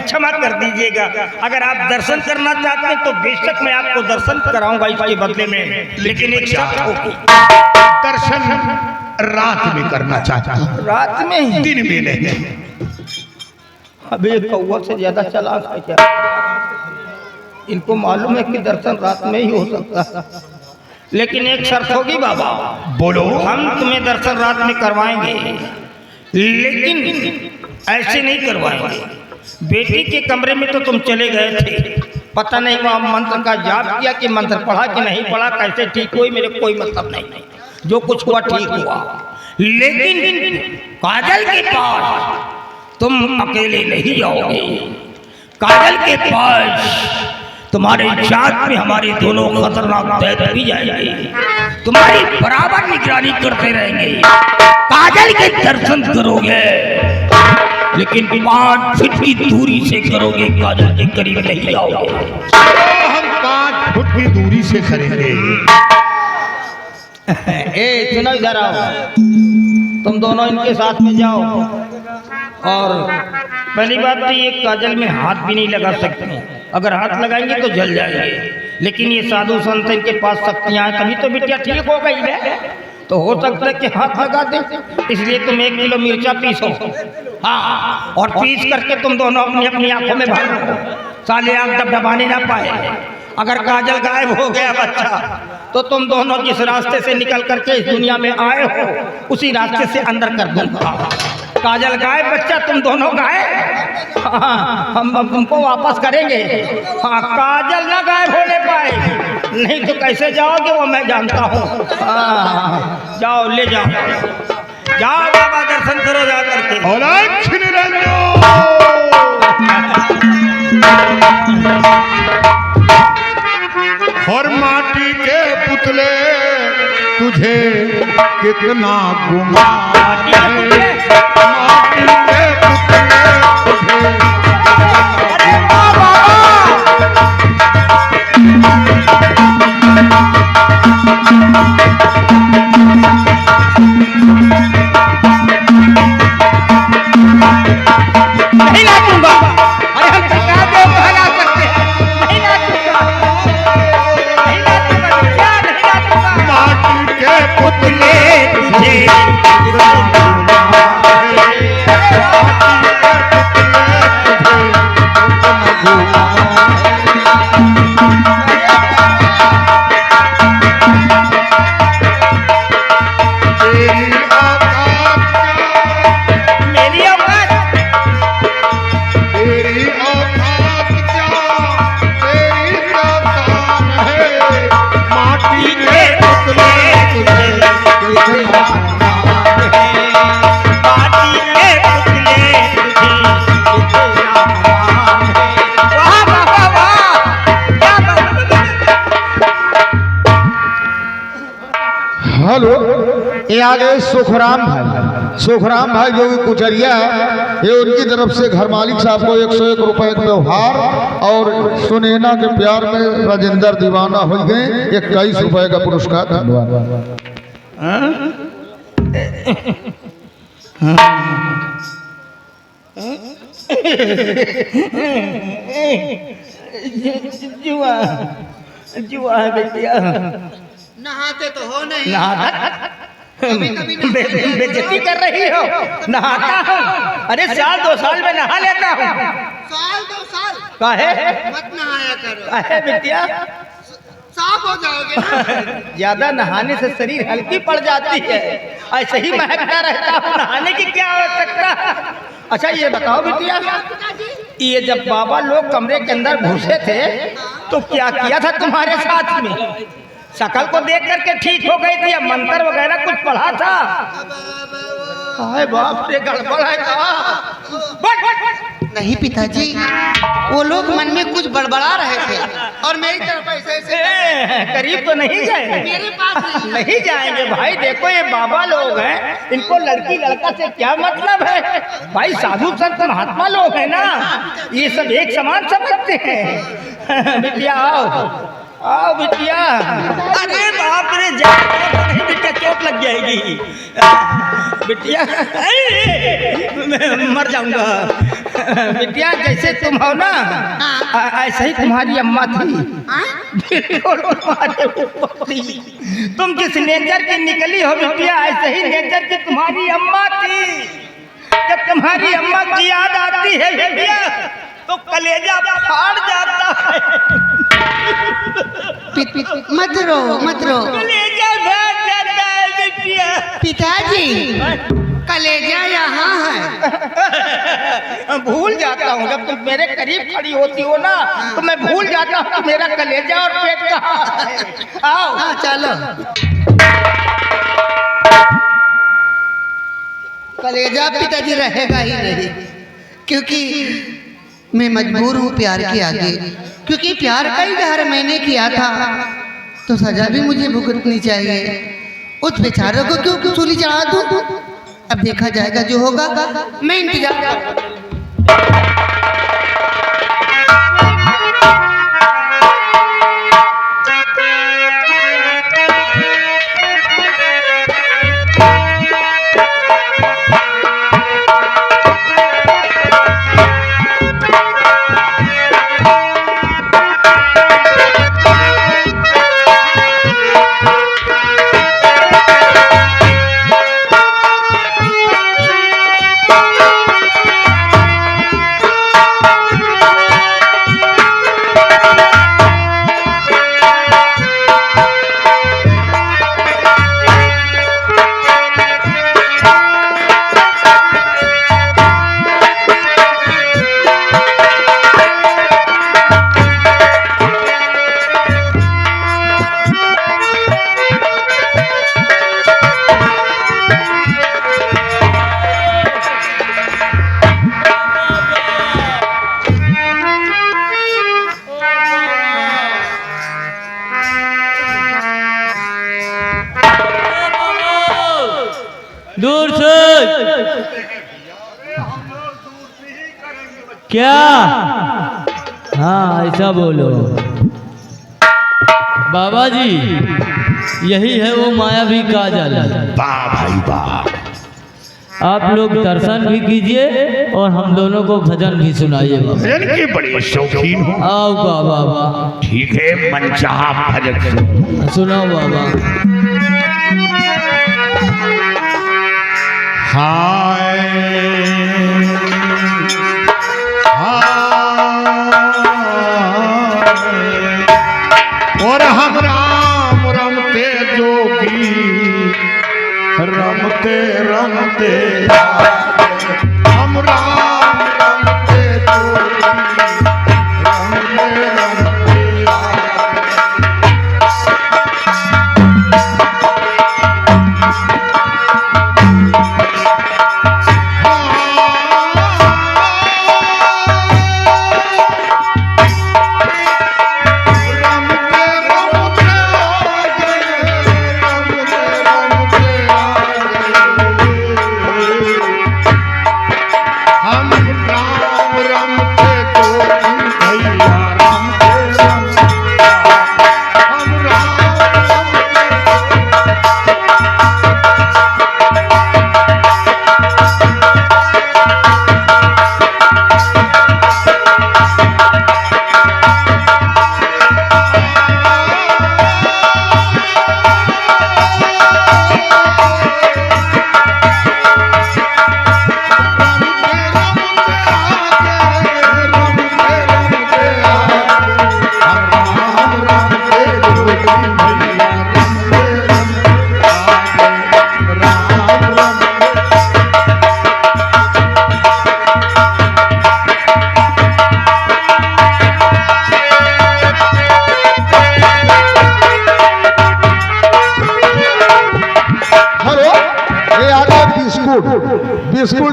क्षमा कर दीजिएगा। अगर आप दर्शन करना चाहते हैं तो बेशक मैं आपको दर्शन कराऊंगा इसके बदले में, लेकिन एक शर्त होगी। दर्शन रात में करना चाहता हूँ, रात में? दिन में नहीं। अबे कौवा से ज्यादा चालाक है क्या? इनको मालूम है कि दर्शन रात में ही हो सकता है, लेकिन एक शर्त होगी बाबा। बोलो। हम तुम्हें दर्शन रात में करवाएंगे, लेकिन ऐसे नहीं करवाएंगे। बेटी के कमरे में तो तुम चले गए थे, पता नहीं वहाँ मंत्र का जाप किया कि मंत्र पढ़ा कि नहीं पढ़ा, कैसे ठीक हुई, मेरे कोई मतलब नहीं। जो कुछ हुआ ठीक हुआ, लेकिन काजल के पास तुम अकेले नहीं जाओगे। काजल के पास तुम्हारे जात में हमारे दोनों खतरनाक दैत्य भी जाएंगे, तुम्हारी बराबर निगरानी करते रहेंगे। काजल के दर्शन करोगे, लेकिन 5 फीट की दूरी से करोगे, काजल के करीब नहीं जाओगे। हम 5 फुट की दूरी से करेंगे। ए सुनो, इधर आओ, तुम दोनों इनके साथ में जाओ। और पहली बात तो ये काजल में हाथ भी नहीं लगा सकते, अगर हाथ लगाएंगे तो जल जाएंगे। लेकिन ये साधु संत इनके पास शक्तियाँ हैं, तभी तो बिटिया ठीक हो गई है, तो हो सकता है कि हाथ लगा दे। इसलिए तुम 1 किलो मिर्चा पीसो, हाँ, और पीस करके तुम दोनों अपनी अपनी आंखों में भर लो, साले आंख दबदबाने ना पाए। अगर काजल गायब हो गया बच्चा, तो तुम दोनों जिस रास्ते से निकल करके इस दुनिया में आए हो, उसी रास्ते से अंदर कर दूंगा। काजल गायब, बच्चा तुम दोनों गायब, हाँ, हम तुमको वापस करेंगे। हाँ, काजल ना गायब होने पाए, नहीं तो कैसे जाओगे वो मैं जानता हूँ। हाँ, जाओ, ले जाओ, जाओ बाबा, दर्शन करो जा करके। अलख निरंजन। और माटी के पुतले तुझे कितना गुमा है, माटी के पुतले तुझे। नहीं नाचूंगा, अरे हम सरकार को भगा सकते हैं, नहीं नाचूंगा, नहीं नाचूंगा, क्या नहीं नाचूंगा। माटी के पुतले तुझे मेरी औकात, तेरी औकात क्या, तेरी क्या शान है, माटी के पुतले तुझे कितना गुमा है। माटी के पुतले तुझे कितना मान है। वाह वाह वाह, क्या बात है। हेलो, ये आ गए सुखराम भाई। सुखराम भाई जो कि कुचरिया, ये उनकी तरफ से घर मालिक साहब को 101 रुपए का व्यवहार और सुनैना के प्यार में राजेंद्र दीवाना हो गए 21 रुपए का पुरस्कार। धन्यवाद। जुआ जुआ बेटिया नहाते तो हो नहीं। बेइज्जती कर रही हो। नहाता हूँ, अरे साल 2 साल में नहा लेता हूँ। साल 2 साल काहे मत नहाया करो, काहे बेटिया, साफ हो जाओगे ना। ज्यादा नहाने से शरीर हल्की पड़ जाती है, ऐसे ही महकता रहता हूँ, नहाने की क्या आवश्यकता। अच्छा ये बताओ बेटिया, ये जब बाबा लोग कमरे के अंदर घुसे थे तो क्या किया था तुम्हारे साथ में? शकल को देख करके ठीक हो गई थी या मंत्र वगैरह कुछ पढ़ा था? हाय बाप रे, गड़बड़ है का? नहीं पिताजी, वो लोग मन में कुछ बड़बड़ा रहे थे और मेरी तरफ ऐसे करीब तो नहीं जाएंगे? मेरे पास नहीं जाएंगे भाई। देखो ये बाबा लोग हैं, इनको लड़की लड़का से क्या मतलब है भाई? साधु संत महात्मा लोग हैं ना, ये सब एक समान समझते हैं। बिटिया आओ आओ बिटिया। अरे बाप रे, नहीं बिटिया, चोट लग जाएगी बिटिया, मर जाऊंगा। बिटिया जैसे तुम हो ना ऐसे ही तुम्हारी अम्मा थी, बिल्कुल तुम्हारे ऊपर थी। तुम जिस नेचर की निकली हो बिटिया, ऐसे ही नेचर की तुम्हारी अम्मा थी। जब तुम्हारी अम्मा की याद आती है बिटिया तो कलेजा फाड़ जाता है। मत रो मत रो कलेजा फाड़ जाता है बिटिया। पिताजी, कलेजा यहाँ है। भूल जाता हूँ जब तुम मेरे करीब खड़ी होती हो ना, तो मैं भूल जाता हूँ कि मेरा कलेजा और पेट कहाँ है। आओ हाँ चलो। कलेजा पिताजी रहेगा ही नहीं, क्योंकि मैं मजबूर हूँ प्यार के आगे, क्योंकि प्यार कई बार मैंने किया था तो सजा भी मुझे भुगतनी चाहिए। उस बेचारे को क्यों सूली चढ़ा दूँ? अब देखा जाएगा, जो होगा मैं इंतजार करूँगा। दूर से क्या? हाँ ऐसा बोलो बाबा जी, यही है वो मायावी काजल। वाह भाई वाह, आप लोग दर्शन भी कीजिए और हम दोनों को भजन भी सुनाइए। भजन के बड़े शौकीन हो। आओ बाबा। ठीक है, मनचाहा भजन सुनाओ बाबा। हाय और हम राम रमते जोगी, रमते रमते हम राम रमते जोगी, रमते रमते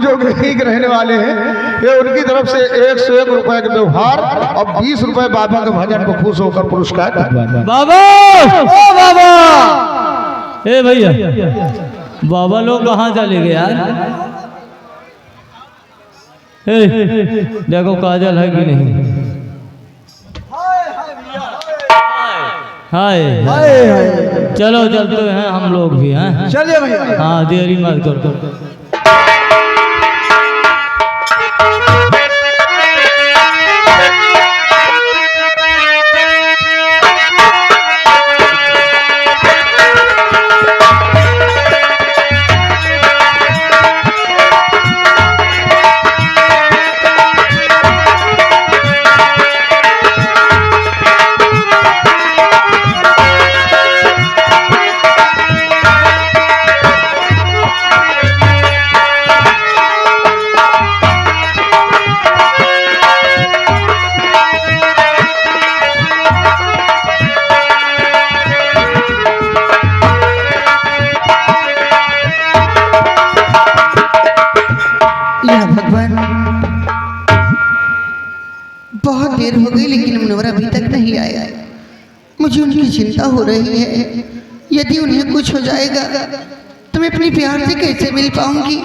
जोगी के रहने वाले हैं, ये उनकी तरफ से 101 रुपए के व्यवहार और 20 रुपए बाबा के भजन को खुश होकर पुरस्कार दिलवाना। बाबा, ओ बाबा, ए भैया, बाबा लोग कहाँ चले गए यार? ए, देखो काजल है कि नहीं? हाय, चलो चलते हैं हम लोग भी हैं। चलिए भैया। हाँ, देरी मत करो। बहुत देर हो गई लेकिन मुनव्वर अभी तक नहीं आया। मुझे उनकी चिंता हो रही है। यदि उन्हें कुछ हो जाएगा तो मैं अपने प्यार से कैसे मिल पाऊंगी?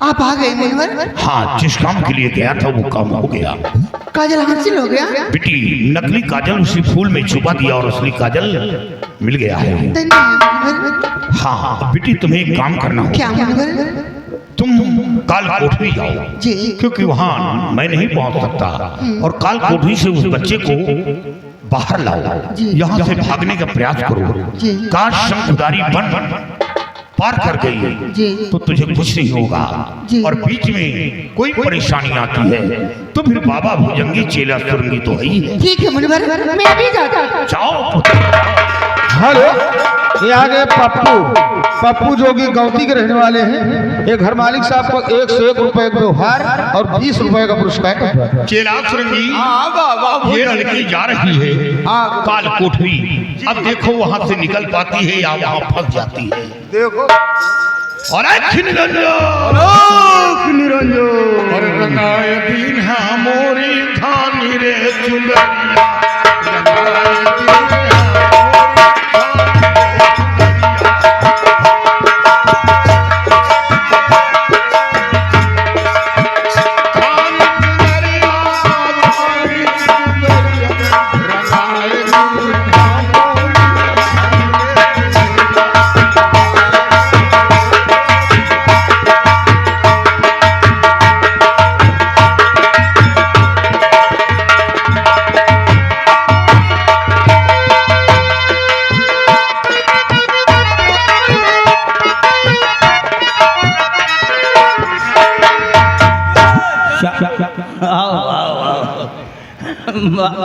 आप आ गए मुनव्वर? हाँ, जिस काम के लिए गया था वो काम हो गया। काजल हासिल हो गया? बेटी, नकली काजल उसी फूल में छुपा दिया और असली काजल मिल गया है। धन्यवाद मुनव्वर। हाँ बेटी, तुम्हें एक काम करना होगा। क्या मुनव्वर? तुम काल कोठरी जाओ, जी। क्योंकि वहाँ मैं नहीं पहुँच सकता, और काल कोठरी से उस बच्चे को बाहर लाओ। यहाँ से भागने का प्रयास करो। काश शंखधारी बन पार कर गई तो तुझे कुछ नहीं होगा, और बीच में कोई परेशानी आती है तो फिर बाबा भुजंगी चेला सुरंगी तो है ही। ठीक है मुनव्वर, मैं भी जाता हूँ। जाओ। हेलो, ये आ गए पप्पू जोगी गौती के रहने वाले हैं। ये घर मालिक साहब को 101 रुपए का व्यवहार और 20 रुपए का पुरस्कार। चेला सुरंगी, ये लड़की जा रही है काल कोठरी। अब देखो वहाँ से निकल पाती है या वहाँ फंस जाती है। देखो, और निरंजन और रंगाए दीन है मोरी धानी रे चुंदरिया।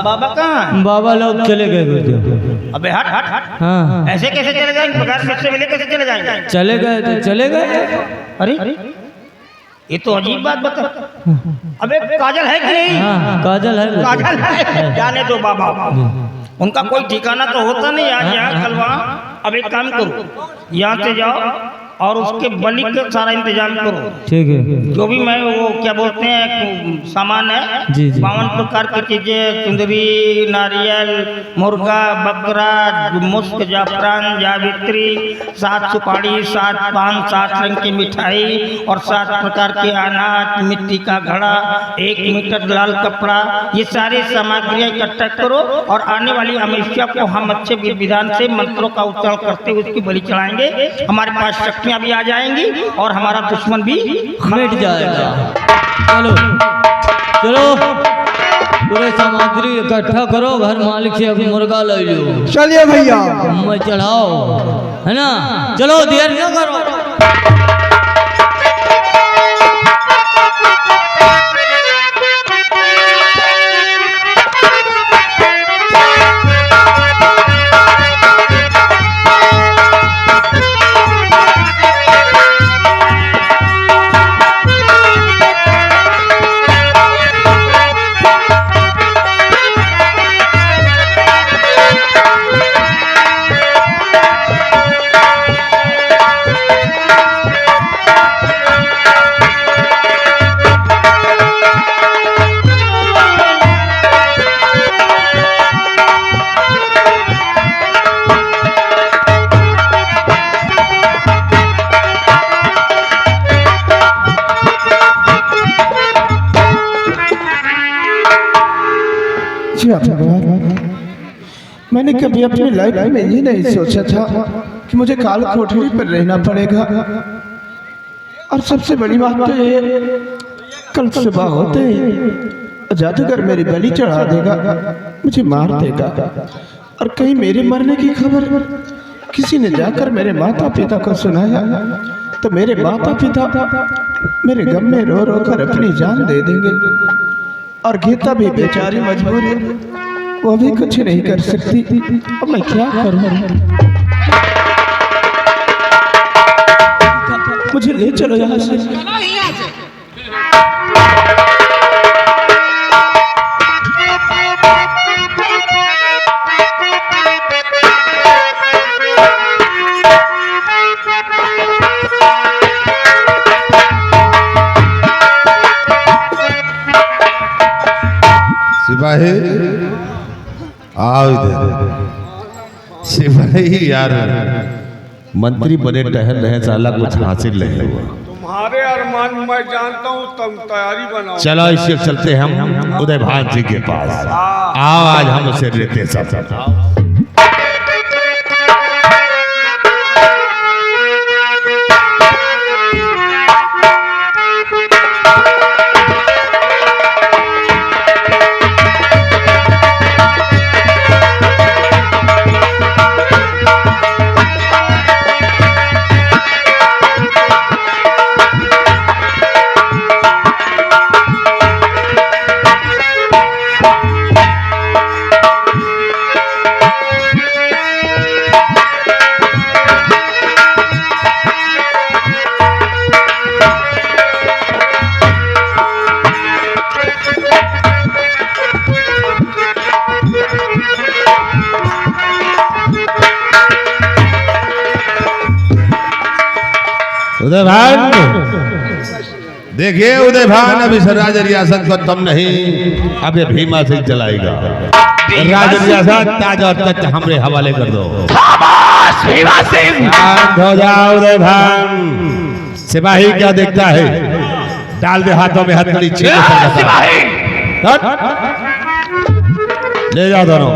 बाबा कहाँ? बाबा लोग चले गए गुरुदेव। अबे हट हट हट। हाँ, ऐसे कैसे चले जाएंगे? बगैर सबसे मिले कैसे चले जाएंगे? चले गए तो चले गए। अरे ये तो अजीब बात बता। अबे काजल है कि नहीं? हाँ, काजल है। काजल है, जाने दो बाबा। उनका कोई ठिकाना तो होता नहीं, आज यहाँ कल वहाँ। अब एक काम करो, यहाँ से जाओ और उसके बलि का सारा इंतजाम करो। ठीक है। जो भी मैं वो क्या बोलते हैं सामान है, जी, जी। 52 प्रकार की चीजें, चुंदरी, नारियल, मुर्गा, बकरा, मुस्क, जाफरान, जावित्री, 7 सुपारी, 7 पान, 7 रंग की मिठाई और 7 प्रकार के अनाज, मिट्टी का घड़ा, 1 मीटर लाल कपड़ा, ये सारी सामग्रियाँ इकट्ठा करो और आने वाली अमावस्या को हम अच्छे विधान से मंत्रों का उच्चारण करते हुए उसकी बलि चढ़ाएंगे। हमारे पास शक्तियाँ भी आ जाएंगी और हमारा दुश्मन भी मिट जाएगा। चलो चलो, पूरे सामग्री इकट्ठा करो, घर मालिक से अभी मुर्गा ले लो। चलिए भैया। मैं चढ़ाओ, है ना? चलो, देर न करो। अच्छा भगवान, मैंने कभी अपनी लाइफ में ये नहीं सोचा था कि मुझे काल कोठरी पर रहना पड़ेगा। और सबसे बड़ी बात तो ये, कल सुबह होते ही जादूगर मेरी बलि चढ़ा देगा, मुझे मार देगा। और कहीं मेरे मरने की खबर किसी ने जाकर मेरे माता पिता को सुनाया तो मेरे माता पिता मेरे गम में रो रो कर अपनी जान दे देंगे। और गीता भी बेचारी मजबूर है, वो भी कुछ नहीं कर सकती। अब मैं क्या करूं? मुझे ले चलो यहाँ से। सिपाही आओ इधर। सिपाही यार, मंत्री बने टहल रहे, साला कुछ हासिल नहीं हुआ। तुम्हारे अरमान मैं जानता हूँ, तुम तैयारी बनाओ। चलो इससे चलते हम उदय भान जी के पास। आओ आज हम उसे लेते सब। उदय भान, देखिए उदय भान, अभी राज रियासत को तुम नहीं, अब ये भीमा सिंह चलाएगा। राज रियासत ताज और तख्त हमरे हवाले कर दो। भीमा सिंह शांत हो जाओ उदय भान। सिपाही क्या देखता है? डाल दे हाथों में हथकड़ी, ले जाओ दोनों,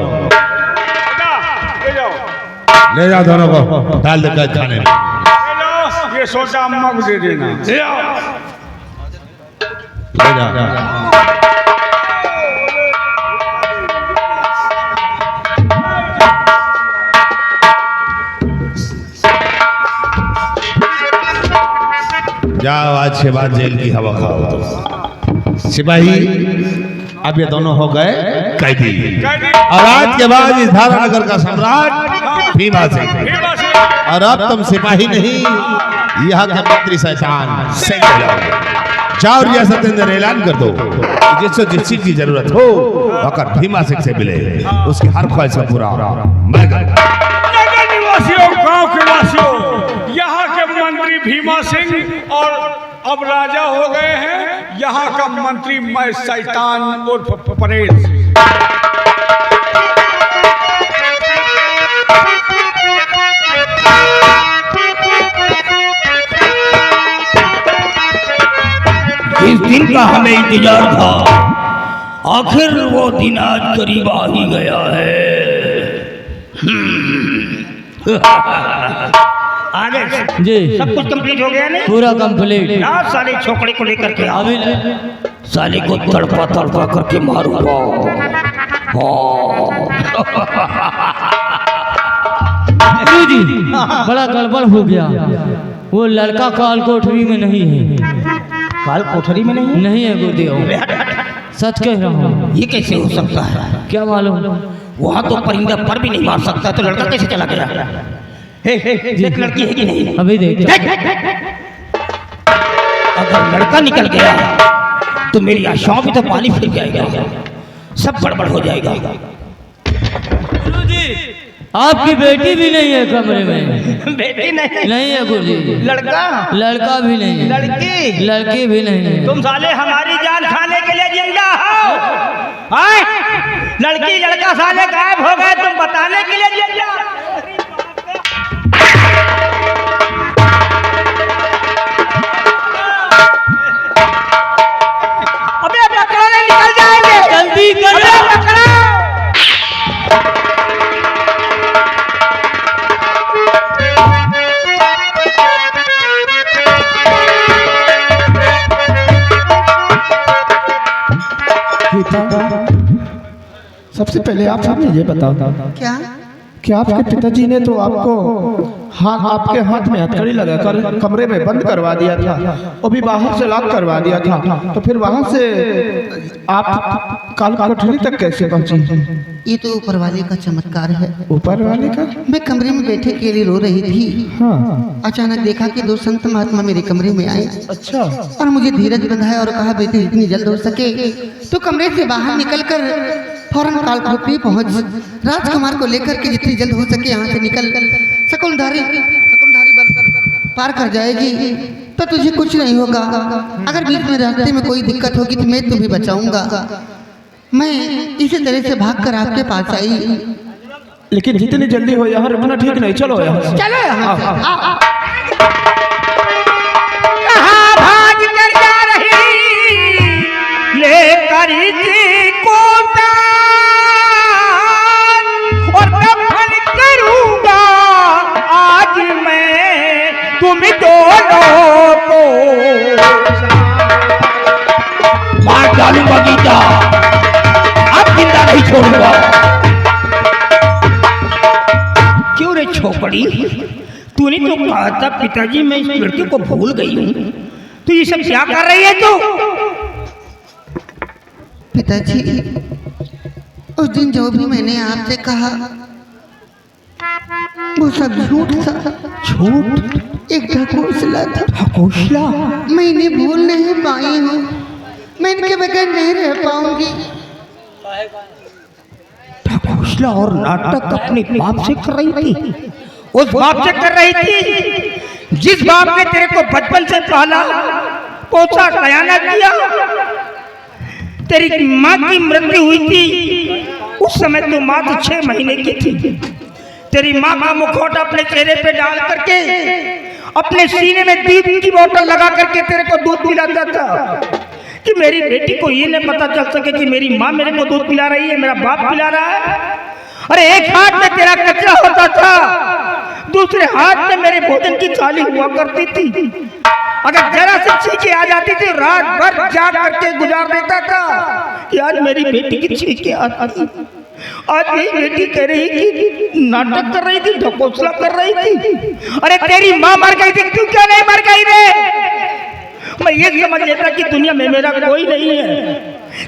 ले जाओ दोनों को, डाल दे कैद खाने में। ये सोचा अम्मा को दे देना। ले जाओ। जाओ आज के बाद जेल की हवा खाओ। तो सिपाही अब ये दोनों हो गए कैदी, और आज के बाद इस धारा नगर का सम्राट भीमा सिंह। और अब तुम सिपाही नहीं, यहाँ के मंत्री शैतान सिंह जाओ। जाओ रियासत अंदर ऐलान कर दो, जिससे जिस चीज की जरूरत हो अगर भीमा सिंह से मिले, उसकी हर ख्वाहिश का पूरा मैं करूंगा। नगर निवासियों, गांव के वासियों, यहाँ के मंत्री भीमा सिंह और अब राजा हो गए हैं यहाँ का मंत्री मैं शैतान उर्फ परेश। इस दिन का हमें इंतजार था, आखिर वो दिन आज करीब आ ही गया है। आगे जी सब कुछ कंप्लीट हो गया नहीं? पूरा कंप्लीट। यार साले छोकरे को लेकर के आओ। अभी साले को तड़पा तड़पा करके मारूंगा। जी बड़ा गड़बड़ हो गया। वो लड़का काल कोठरी में नहीं है। काल कोठरी में नहीं? नहीं है गुरुदेव, सच कह रहा हूँ। ये कैसे हो सकता है? क्या मालूम? वहाँ तो परिंदा पर भी नहीं मार सकता, तो लड़का कैसे चला गया? देख लड़की है कि नहीं? अभी देख। अगर लड़का निकल गया तो मेरी आशाओं में तो पानी फिर जाएगा, सब गड़बड़ हो जाएगा। आपकी बेटी भी नहीं है कमरे में? बेटी नहीं? नहीं है गुरुजी। लड़का? लड़का भी नहीं है। लड़की? लड़की भी नहीं है। तुम साले हमारी जान खाने के लिए जिंदा हो? आए? लड़की लड़का साले गायब हो गए, तुम बताने के लिए जिंदा? अबे पकड़ो, निकल जाएंगे। जल्दी करो। पकड़ो। सबसे पहले आप हमें ये बताओ क्या कि आपके पिताजी ने तो आपको आपके हाथ में हथकड़ी लगाकर कमरे में बंद करवा दिया था, वो भी बाहर से लॉक करवा दिया था, तो फिर वहां से आप काल कोठरी तक कैसे पहुंची? ये तो ऊपर वाले का चमत्कार है। ऊपर वाले का? मैं कमरे में बैठे अकेली रो रही थी। हाँ। अचानक देखा कि 2 संत महात्मा मेरे कमरे में आए। अच्छा। और मुझे धीरज बंधाया और कहा बेटी जितनी जल्द हो सके तो कमरे से बाहर निकलकर फौरन काल कोठरी पहुंच राजकुमार को लेकर के जितनी जल्द हो सके यहाँ से निकल शकुंतलाधारी पार कर जाएगी तो तुझे कुछ नहीं होगा। अगर बीच में रास्ते में कोई दिक्कत होगी तो मैं तुम्हें बचाऊंगा। मैं इसी तरह से भागकर आपके पास आई। लेकिन जितनी जल्दी हो यहाँ रुकना ठीक नहीं, चलो यहाँ से। चलो यहाँ से। आओ। कहाँ भाग कर जा रही लेकर जी को और दफन करूंगा आज मैं तुम दोनों को, मार डालूंगा गीता, अब जिंदा नहीं छोड़ूंगा। क्यों रे छोकरी, तूने तो कहा था पिताजी मैं इस लड़के को भूल गई हूँ, तो ये सब क्या कर रही है तू? पिताजी उस दिन जो भी मैंने आपसे कहा वो सब झूठ था। झूठ? एक ढकोसला था। ढकोसला? मैं इन्हें भूल नहीं पाई हूँ, मैं इनके बगैर नहीं रह पाऊंगी। ढकोसला और नाटक अपने बाप से कर रही थी? उस बाप से कर रही थी जिस बाप ने तेरे को बचपन से पाला पोसा कयाना किया। तेरी माँ की मृत्यु हुई थी उस समय तो माँ तो 6 महीने की थी। तेरी माँ का मुखौटा अपने चेहरे पे डाल करके अपने सीने में दूध की बोतल लगा करके तेरे को दूध पिलाता था कि मेरी बेटी को ये नहीं पता चल सके कि मेरी माँ मेरे को दूध पिला रही है, मेरा बाप पिला रहा है। अरे एक हाथ में तेरा कचरा होता था, दूसरे हाथ में मेरे भोजन की थाली हुआ करती थी। अगर जरा से छींके आ जाती थी रात भर जाग करके गुजार देता था कि आज मेरी बेटी की छींके आती। आज मेरी बेटी कह रही कि नाटक कर रही थी, ढकोसला कर रही थी। अरे तेरी माँ मर गई थी, तू क्यों नहीं मर गई रे? मैं ये समझ लेता कि दुनिया में मेरा कोई नहीं है।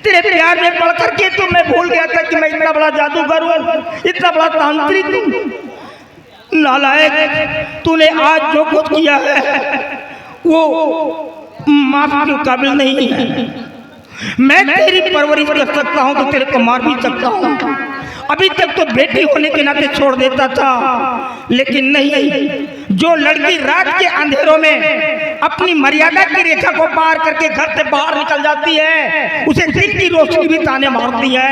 तेरे प्यार में पड़ करके तो मैं भूल गया था कि मैं इतना बड़ा जादूगर हूँ, इतना बड़ा तांत्रिक हूँ। नालायक, तूने आज जो कुछ किया है वो माफ के काबिल नहीं है। मैं तेरी परवरिश कर सकता हूँ तो तेरे को मार भी सकता हूँ। अभी तक तो बेटी होने के नाते छोड़ देता था, लेकिन नहीं, जो लड़की रात के अंधेरों में अपनी मर्यादा की रेखा को पार करके घर से बाहर निकल जाती है उसे दिन की रोशनी भी ताने मारती है।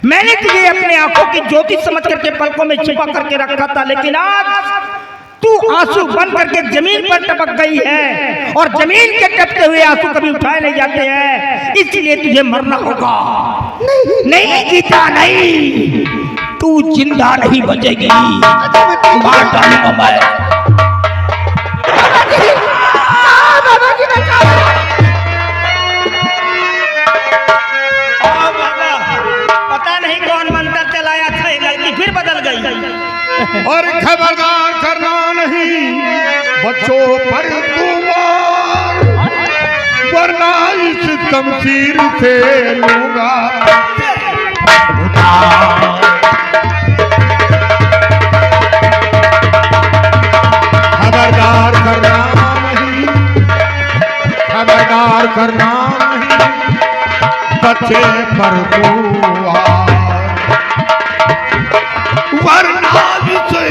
मैंने तुझे अपने आंखों की ज्योति समझ करके पलकों में छिपा करके रखा था, लेकिन आज तू आंसू बन करके जमीन पर टपक गई है और जमीन के टपके हुए आंसू कभी उठाए नहीं जाते हैं, इसलिए तुझे मरना होगा। नहीं गीता नहीं, तू जिंदा नहीं बचेगी, मार डालूंगा मैं। पता नहीं कौन मंत्र चलाया था, ये लड़की फिर बदल गई। और खबरदार करना नहीं बच्चों पर तुम्हार, वरना इस तमसीर से लूंगा खबरदार करना नहीं, खबरदार करना नहीं बच्चे पर तुम्हार, वरना इसे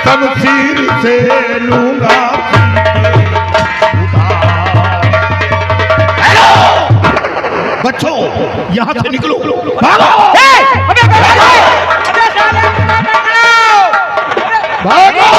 तमसीर से लूंगा। बच्चों यहाँ से निकलो, भागो भागो।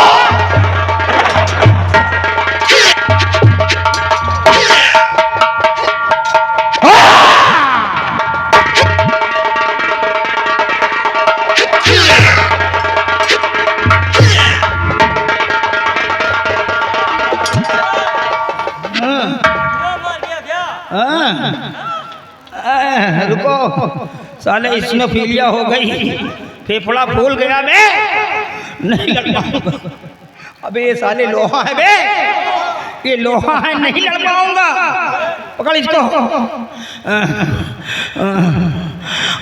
रुको, साले इसनोफीलिया हो गई, फेफड़ा फूल गया बे, नहीं लड़ पाऊंगा। अबे ये साले लोहा है बे, ये लोहा है, नहीं लड़ पाऊंगा। पकड़ इसको।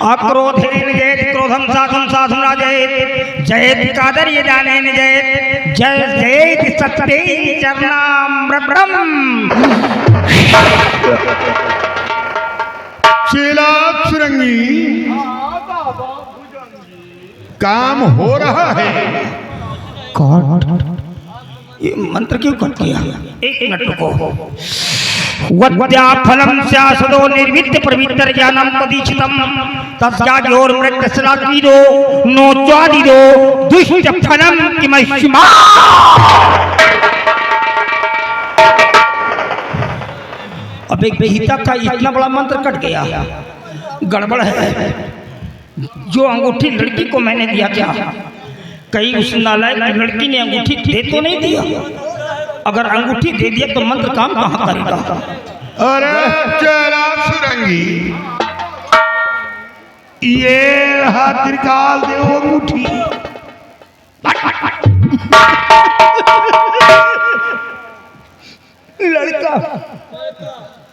अक्रोधेन जयेत क्रोधम साधुम साधुम राजयेत जयेत कादर्य दानेन जयेत जय जयेत सत्येन चरणामृतम्। चेला सुरंगी, काम हो रहा है। ये मंत्र क्यों कट गया? एक मिनट रुको। वद्या फलम स्यासदो निर्विद्य पवित्र ज्ञानम पदीक्षितम तस्याज्योर मृत्यस्राकीदो नोच्वादिदो दुष्ट फलम किमश्मा। अब एक गीता का इतना बड़ा मंत्र कट गया, गड़बड़ है। जो अंगूठी लड़की को मैंने दिया क्या कहीं उस नालायक लड़की ने अंगूठी दे तो नहीं दिया? अगर अंगूठी दे दिया तो मंत्र काम कहाँ करेगा? अरे चेला सुरंगी, ये हाथ निकाल दे वो अंगूठी। लड़का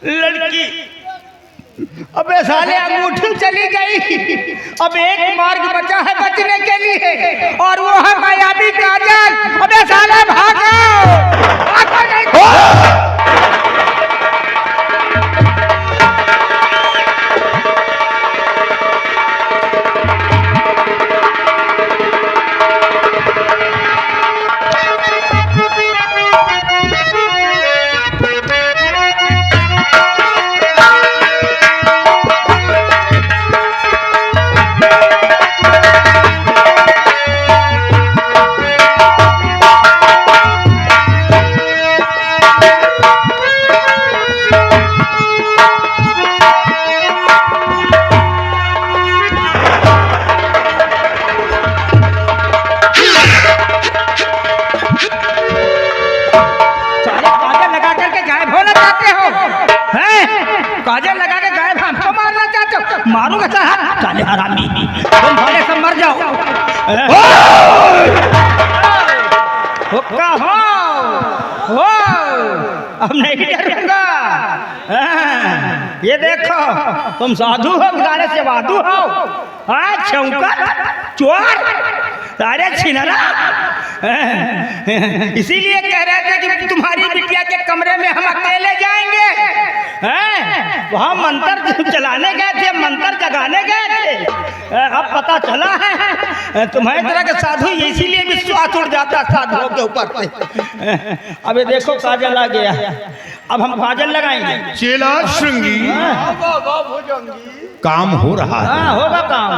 लड़की, अबे साले अंगूठी चली गई, अब एक मार्ग बचा है बचने के लिए और वो है मायावी काजल। अबे साले भागो, भागो नहीं। काजल लगा के गायब, हमको मारना चाहते हो? मारूंगा साले हरामी, तुम साले सब मर जाओ। हुक्का हो, अब नहीं डरूंगा। ये देखो तुम साधु हो, गाने से वाधु हो। चौकर चोर सारे छिनरा, इसीलिए कह रहे थे कि तुम्हारी बिटिया के कमरे में हम अकेले जाएंगे। वहाँ मंत्र चलाने गए थे, मंत्र जगाने गए थे। अब पता चला है तुम्हारी तरह के साधु, इसीलिए विश्वास उड़ जाता साधुओं के ऊपर से। अब ये देखो काजल आ गया, अब हम काजल लगाएंगे। चेला श्रृंगी, काम हो रहा है। हाँ होगा काम,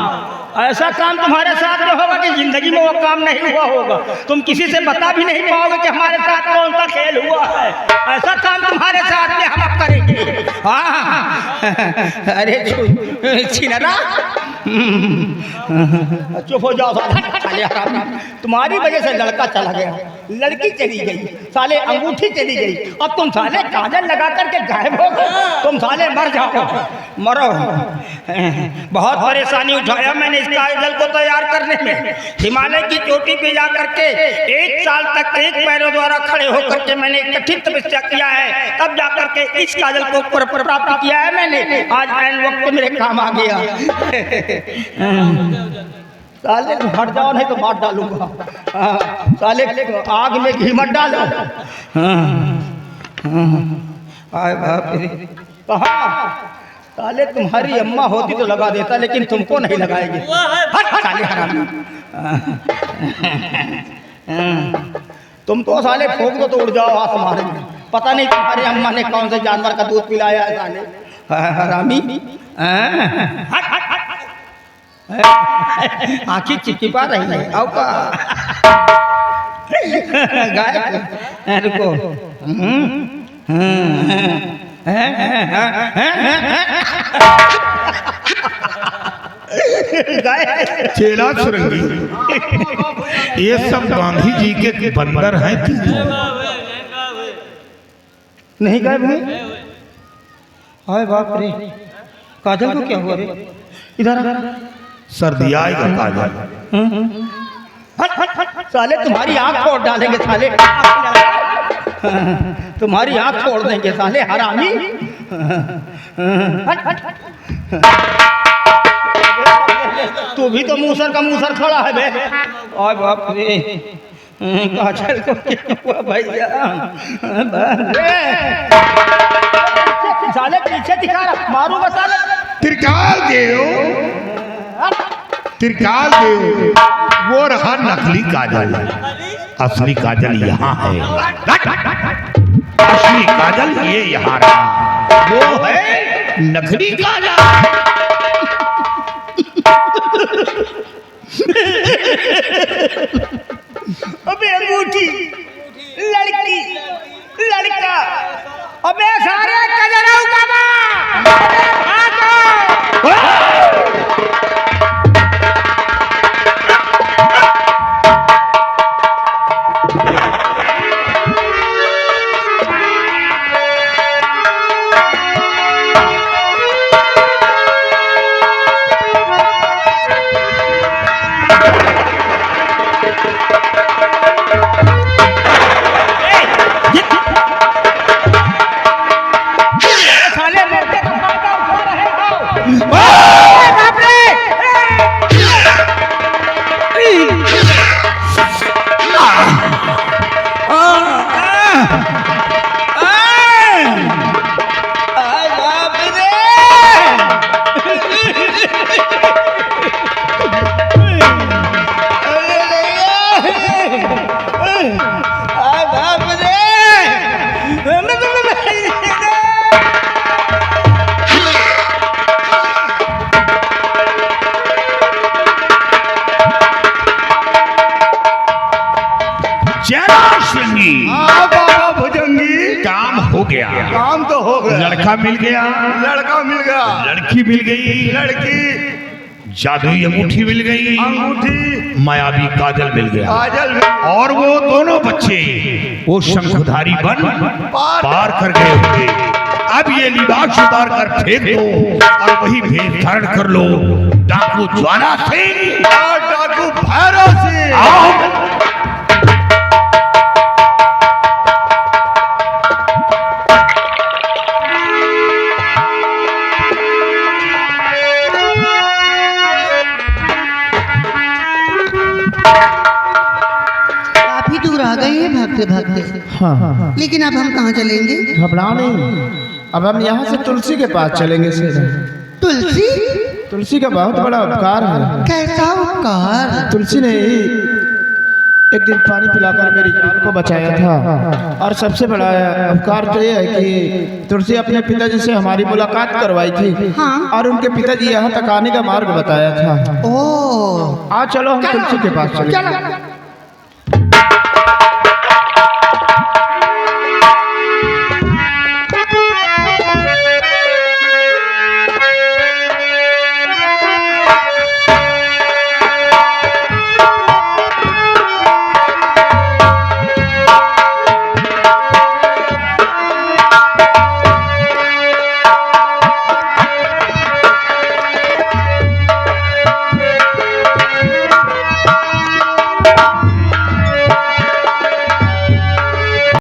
ऐसा काम तुम्हारे साथ में होगा कि जिंदगी में वो काम नहीं हुआ होगा। तुम किसी से बता भी नहीं पाओगे कि हमारे साथ कौन सा खेल हुआ है। ऐसा काम तुम्हारे साथ में हम करेंगे। हाँ अरे छिनरा, चुप हो जाओ साले हरामी, तुम्हारी वजह से लड़का चला गया, लड़की चली गई, साले अंगूठी चली गई, अब तुम साले काजल लगा करके गायब हो गए। तुम साले मर जाओ, मरो। बहुत परेशानी उठाया मैंने इस काजल को तैयार करने में। हिमालय की चोटी पे जा करके 1 साल तक एक पैरों द्वारा खड़े होकर के मैंने कठिन तपस्या किया है, तब जा करके इस काजल को प्राप्त किया है मैंने। आज ऐन वक्त मेरे काम आ गया। साले हट जाओ नहीं तो मार डालूंगा। साले आग में घी मत डालो। आए बाप रे, कहा साले तुम्हारी अम्मा होती तो लगा देता, लेकिन तुमको नहीं लगाएगी। साले हरामी, तुम तो साले ठोक दो तो उड़ जाओ आसमान में। पता नहीं तुम्हारी अम्मा ने कौन से जानवर का दूध पिलाया है साले हरामी। आँखी चिपचिपा रही है। आओ का गाय रुको, चेला सुरंगी, ये सब गांधी जी के बंदर हैं कि नहीं गायब हुए? हाय बाप रे, काजल को क्या हुआ रे? इधर आ। सर्दी आएगा काजल। हट हट हट साले तुम्हारी आंख फोड़ डालेंगे साले, तुम्हारी आंख फोड़ देंगे साले हरामी। हट हट हट। तू भी तो मूसर का मूसर खड़ा है बे। ओए बाप रे काजल को क्या हुआ भैया? साले पीछे दिखा रहा, मारूंगा साले। त्रिकाल देव वो रहा नकली काजल, असली काजल यहाँ है। असली काजल ये यहाँ रहा, वो है नकली काजल। अबे अंगूठी, लड़की, लड़का, अबे सारे कजराऊ का माँ। काम हो गया, काम तो हो गया, लड़का मिल गया, लड़का मिल गया, लड़की मिल गई, लड़की, जादुई अंगूठी मिल गई, अंगूठी, मायावी काजल मिल गया, काजल, और वो दोनों बच्चे वो शंखधारी बन पार कर गए होंगे। अब ये लिबास उतार कर फेंक दो और वही भेद धारण कर लो डाकू ज्वाला सिंह और डाकू भैरव सिंह। काफी दूर आ गए हैं भागते भागते। हाँ हाँ लेकिन अब हम कहाँ चलेंगे? घबराओ नहीं, अब हम यहाँ से तुलसी के पास चलेंगे सीधे। तुलसी? तुलसी का बहुत बड़ा उपकार है। कैसा उपकार? तुलसी ने ही एक दिन पानी पिलाकर मेरी जान को बचाया था, और सबसे बड़ा उपकार तो ये है कि तुलसी अपने पिताजी से हमारी मुलाकात करवाई थी। हाँ। और उनके पिताजी यहाँ तक आने का मार्ग बताया था। ओह, आज चलो हम तुलसी के पास चलेंगे। चलो।